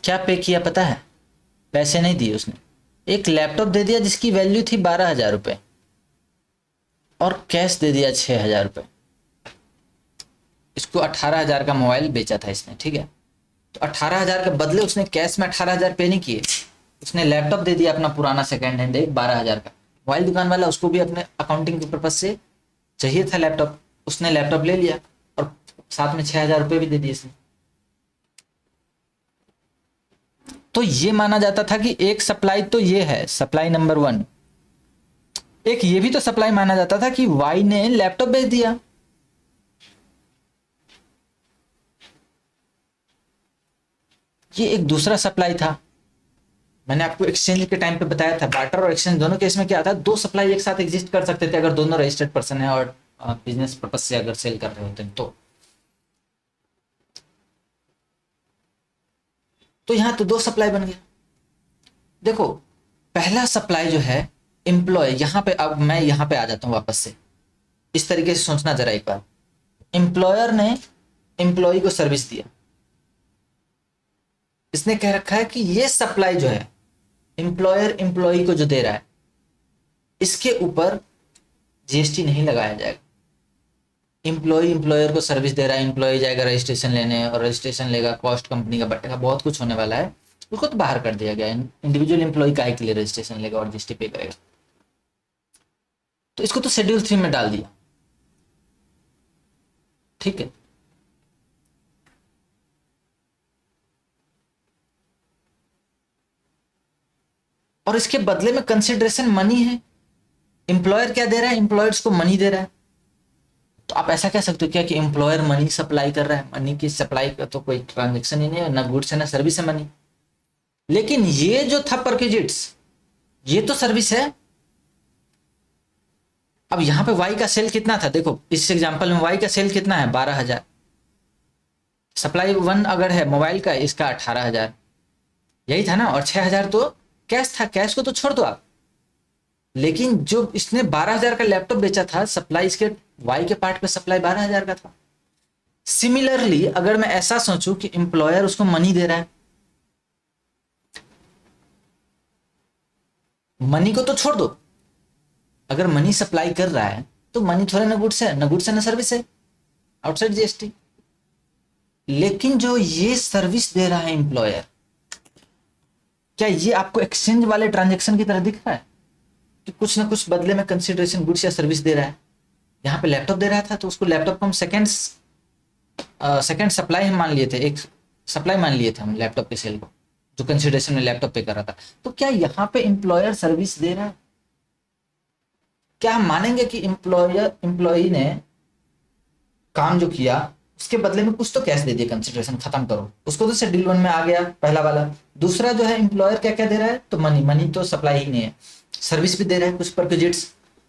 क्या पे किया पता है? पैसे नहीं दिए उसने, एक लैपटॉप दे दिया जिसकी वैल्यू थी 12,000 रुपए, और कैश दे दिया 6,000 रुपए। इसको 18,000 का मोबाइल बेचा था इसने, ठीक है। तो 18,000 के बदले उसने कैश में 18,000 पे नहीं किए, उसने लैपटॉप दे दिया अपना पुराना सेकंड हैंड एक 12,000 का। मोबाइल दुकान वाला उसको भी अपने अकाउंटिंग के पर्पज से चाहिए था लैपटॉप, उसने लैपटॉप ले लिया और साथ में 6,000 रुपये भी दे दिए इसने। तो ये माना जाता था कि एक सप्लाई तो ये है सप्लाई नंबर 1, एक ये भी तो सप्लाई माना जाता था कि वाई ने लैपटॉप बेच दिया। ये एक दूसरा सप्लाई था। मैंने आपको एक्सचेंज के टाइम पे बताया था, बार्टर और एक्सचेंज दोनों केस में क्या था, दो सप्लाई एक साथ एग्जिस्ट कर सकते थे अगर दोनों रजिस्टर्ड पर्सन है और बिजनेस पर्पज से अगर सेल कर रहे होते हैं तो यहां तो दो सप्लाई बन गया। देखो पहला सप्लाई जो है एम्प्लॉय, यहां पे अब मैं यहां पे आ जाता हूं वापस से, इस तरीके से सोचना जरा एक बार। एम्प्लॉयर ने एम्प्लॉय को सर्विस दिया, इसने कह रखा है कि ये सप्लाई जो है एम्प्लॉयर एम्प्लॉय को जो दे रहा है इसके ऊपर जीएसटी नहीं लगाया जाएगा। एम्प्लॉय एम्प्लॉयर को सर्विस दे रहा है, एम्प्लॉय जाएगा रजिस्ट्रेशन लेने और रजिस्ट्रेशन लेगा, कॉस्ट कंपनी का बढ़ेगा, बहुत कुछ होने वाला है, उसको तो बाहर कर दिया गया है। इंडिविजुअल एम्प्लॉय काहे के लिए रजिस्ट्रेशन लेगा और जीएसटी पे करेगा, तो इसको तो शेड्यूल 3 में डाल दिया, ठीक है। और इसके बदले में कंसिडरेशन मनी है। एम्प्लॉयर क्या दे रहा है, एम्प्लॉयर्स को मनी दे रहा है। तो आप ऐसा कह सकते हो क्या कि एम्प्लॉयर मनी सप्लाई कर रहा है, मनी की सप्लाई का तो कोई ट्रांजेक्शन ही नहीं है, ना गुड्स है ना सर्विस है मनी। लेकिन ये जो था परक्विजिट्स, ये तो सर्विस है। अब यहां पे वाई का सेल कितना था, देखो इस एग्जांपल में वाई का सेल कितना है, 12,000। सप्लाई 1 अगर है मोबाइल का, इसका 18,000। यही था ना। और 6,000 तो कैश था, कैश को तो छोड़ दो आप, लेकिन जो इसने 12,000 का लैपटॉप बेचा था, सप्लाई इसके वाई के पार्ट पे सप्लाई 12,000 का था। सिमिलरली अगर मैं ऐसा सोचूं कि एम्प्लॉयर उसको मनी दे रहा है, मनी को तो छोड़ दो, अगर मनी सप्लाई कर रहा है तो मनी थोड़ा ना गुड्स है, ना गुड्स है ना सर्विस है, आउटसाइड जीएसटी। लेकिन जो ये सर्विस दे रहा है एम्प्लॉयर, क्या ये आपको एक्सचेंज वाले ट्रांजेक्शन की तरह दिख रहा है कि कुछ ना कुछ बदले में कंसिडरेशन गुड्स या सर्विस दे रहा है? यहाँ पे लैपटॉप दे रहा था तो उसको लैपटॉप को हम सेकेंड सप्लाई हम मान लिए थे, एक सप्लाई मान लिए थे हम लैपटॉप के सेल को, जो कंसिडरेशन में लैपटॉप पे कर रहा था। तो क्या यहाँ पे एम्प्लॉयर सर्विस दे रहा है? क्या हम मानेंगे कि एम्प्लॉई ने काम जो किया उसके बदले में कुछ तो कैश दे दिया, कंसिडरेशन खत्म करो, उसको तो शेड्यूल 1 में आ गया पहला वाला। दूसरा जो है एम्प्लॉयर क्या क्या दे रहा है, तो मनी तो सप्लाई ही नहीं है, सर्विस भी दे रहा है कुछ परक्विजिट्स।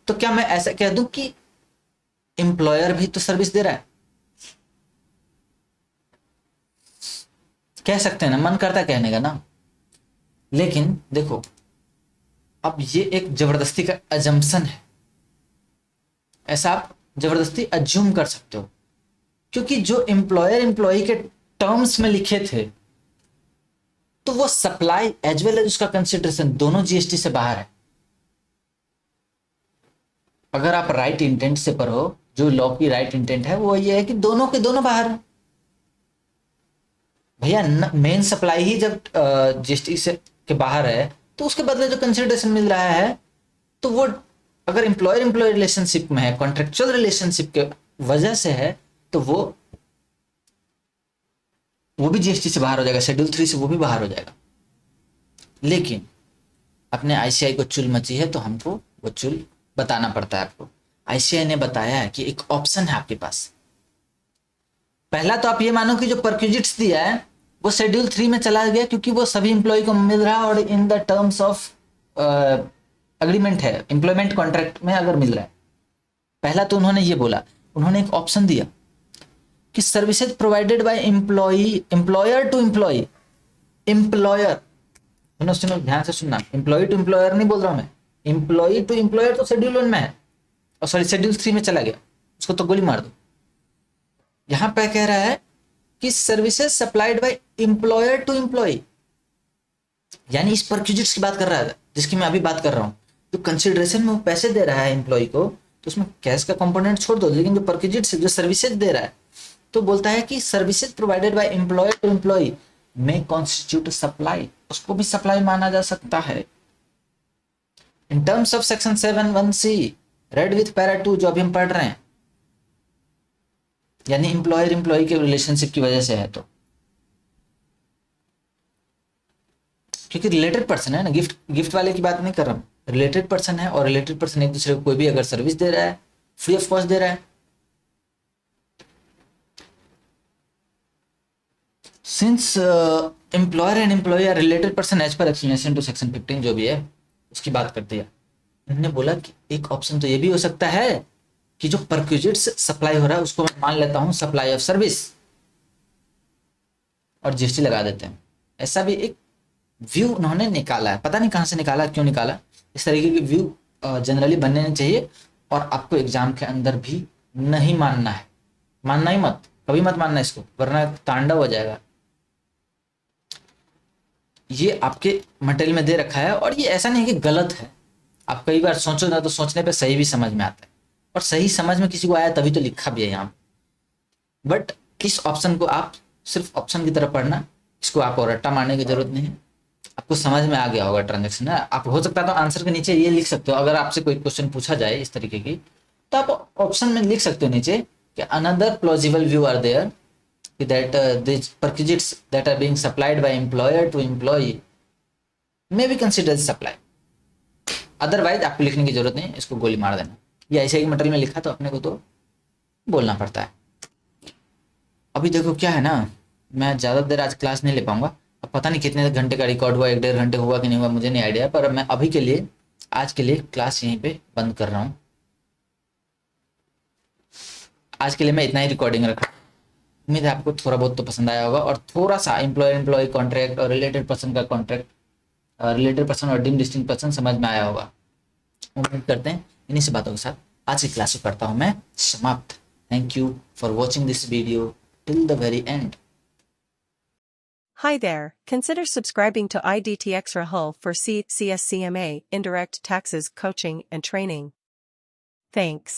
तो क्या मैं ऐसा कह दूं कि एम्प्लॉयर भी तो सर्विस दे रहा है? कह सकते हैं ना, मन करता है कहने का ना। लेकिन देखो, अब ये एक जबरदस्ती का अजम्पशन है, ऐसा आप जबरदस्ती अज्यूम कर सकते हो, क्योंकि जो एम्प्लॉयर एम्प्लॉई के टर्म्स में लिखे थे, तो वो सप्लाई एज वेल एज उसका कंसिडरेशन दोनों जीएसटी से बाहर है। अगर आप राइट इंटेंट से पढ़ो, जो लॉ की राइट इंटेंट है वो ये है कि दोनों के दोनों बाहर है। भैया मेन सप्लाई ही जब जीएसटी से के बाहर है, तो उसके बदले जो कंसिडरेशन मिल रहा है, तो वो अगर एम्प्लॉयर एम्प्लॉय रिलेशनशिप में है, कॉन्ट्रेक्चुअल रिलेशनशिप के वजह से है, तो वो भी जीएसटी से बाहर हो जाएगा, शेड्यूल 3 से वो भी बाहर हो जाएगा। लेकिन अपने आईसीआई को चुल मची है, तो हमको वो चुल बताना पड़ता है आपको। आईसीआई ने बताया है कि एक ऑप्शन है आपके पास। पहला तो आप ये मानो कि जो परक्विजिट्स दिया है वो शेड्यूल 3 में चला गया, क्योंकि वो सभी इंप्लॉय को मिल रहा है और in the terms of agreement है, एम्प्लॉयमेंट कॉन्ट्रैक्ट में अगर मिल रहा है। पहला तो उन्होंने ये बोला, उन्होंने एक ऑप्शन दिया कि services provided by employer to employee, employer, सुनो सुनो ध्यान से सुनना, एम्प्लॉय टू एम्प्लॉयर नहीं बोल रहा हूं मैं, एम्प्लॉय टू एम्प्लॉयर तो शेड्यूल 1 में है, और सॉरी शेड्यूल 3 में चला गया, उसको तो गोली मार दो। यहां पे कह रहा है कि services supplied by employer to employee, यानी इस परक्विजिट्स की बात कर रहा है जिसकी मैं अभी बात कर रहा हूं। जो कंसिडरेशन में वो पैसे दे रहा है एम्प्लॉय को, तो उसमें कैश का कंपोनेंट छोड़ दो, लेकिन जो परक्विजिट्स जो सर्विसेज दे रहा है, तो बोलता है कि services provided by employer to employee may constitute supply, उसको भी सप्लाई माना जा सकता है। In terms of section 7(1)(c) read with para 2 जो अभी हम पढ़ रहे हैं, यानी एम्प्लॉयर एम्प्लॉय के रिलेशनशिप की वजह से है, तो क्योंकि रिलेटेड पर्सन है ना, गिफ्ट वाले की बात नहीं कर रहा हूं, रिलेटेड पर्सन है, और रिलेटेड पर्सन एक दूसरे को कोई भी अगर सर्विस दे रहा है, फ्री ऑफ कॉस्ट दे रहा है। Since employer and employee are related person as per explanation to section 15 जो भी है उसकी बात करते हैं। उन्होंने बोला कि एक ऑप्शन तो ये भी हो सकता है कि जो परक्विजिट्स सप्लाई हो रहा है उसको मैं मान लेता हूं सप्लाई ऑफ सर्विस, और जीएसटी लगा देते हैं। ऐसा भी एक व्यू उन्होंने निकाला है, पता नहीं कहां से निकाला, क्यों निकाला। इस तरीके के व्यू जनरली बनने चाहिए, और आपको एग्जाम के अंदर भी नहीं मानना है, मानना ही मत, कभी मत मानना इसको, वरना तांडव हो जाएगा। ये आपके मटेरियल में दे रखा है, और ये ऐसा नहीं है कि गलत है। आप कई बार सोचो ना, तो सोचने पे सही भी समझ में आता है, और सही समझ में किसी को आया तभी तो लिखा भी है यहाँ। बट इस ऑप्शन को आप सिर्फ ऑप्शन की तरह पढ़ना, इसको आप और रट्टा मारने की जरूरत नहीं है, आपको समझ में आ गया होगा ट्रांजेक्शन है। आप हो सकता है तो आंसर के नीचे ये लिख सकते हो, अगर आपसे कोई क्वेश्चन पूछा जाए इस तरीके की, तो आप ऑप्शन में लिख सकते हो नीचे कि another plausible view are there that these perquisites that are being supplied by employer to employee may be considered supply। Otherwise आपको लिखने की जरूरत नहीं, इसको गोली मार देना। ये ऐसे ही मटेरियल में लिखा तो अपने को तो बोलना पड़ता है। अभी देखो क्या है ना, मैं ज़्यादा देर आज क्लास नहीं ले पाऊंगा, अब पता नहीं कितने घंटे का रिकॉर्ड हुआ, 1-1.5 घंटे हुआ कि नहीं हुआ मुझे नहीं आइडिया, पर मैं अभी के लिए आज के लिए क्लास यहीं पे बंद कर रहा हूँ। आज के लिए मैं इतना ही रिकॉर्डिंग रखा। उम्मीद है आपको थोड़ा बहुत तो पसंद आया होगा, और थोड़ा सा एम्प्लॉयर एम्प्लॉय कॉन्ट्रैक्ट और रिलेटेड पर्सन का कॉन्ट्रैक्ट, रिलेटेड पर्सन और डीम डिस्टिंक्ट पर्सन समझ में आया होगा। उम्मीद करते हैं इन्हीं से बातों के साथ आज की क्लास को करता हूं मैं समाप्त। Thank you for watching this video till the very and. Hi there, consider subscribing to IDTX Rahul for CSCMA Indirect Taxes Coaching and Training. Thanks.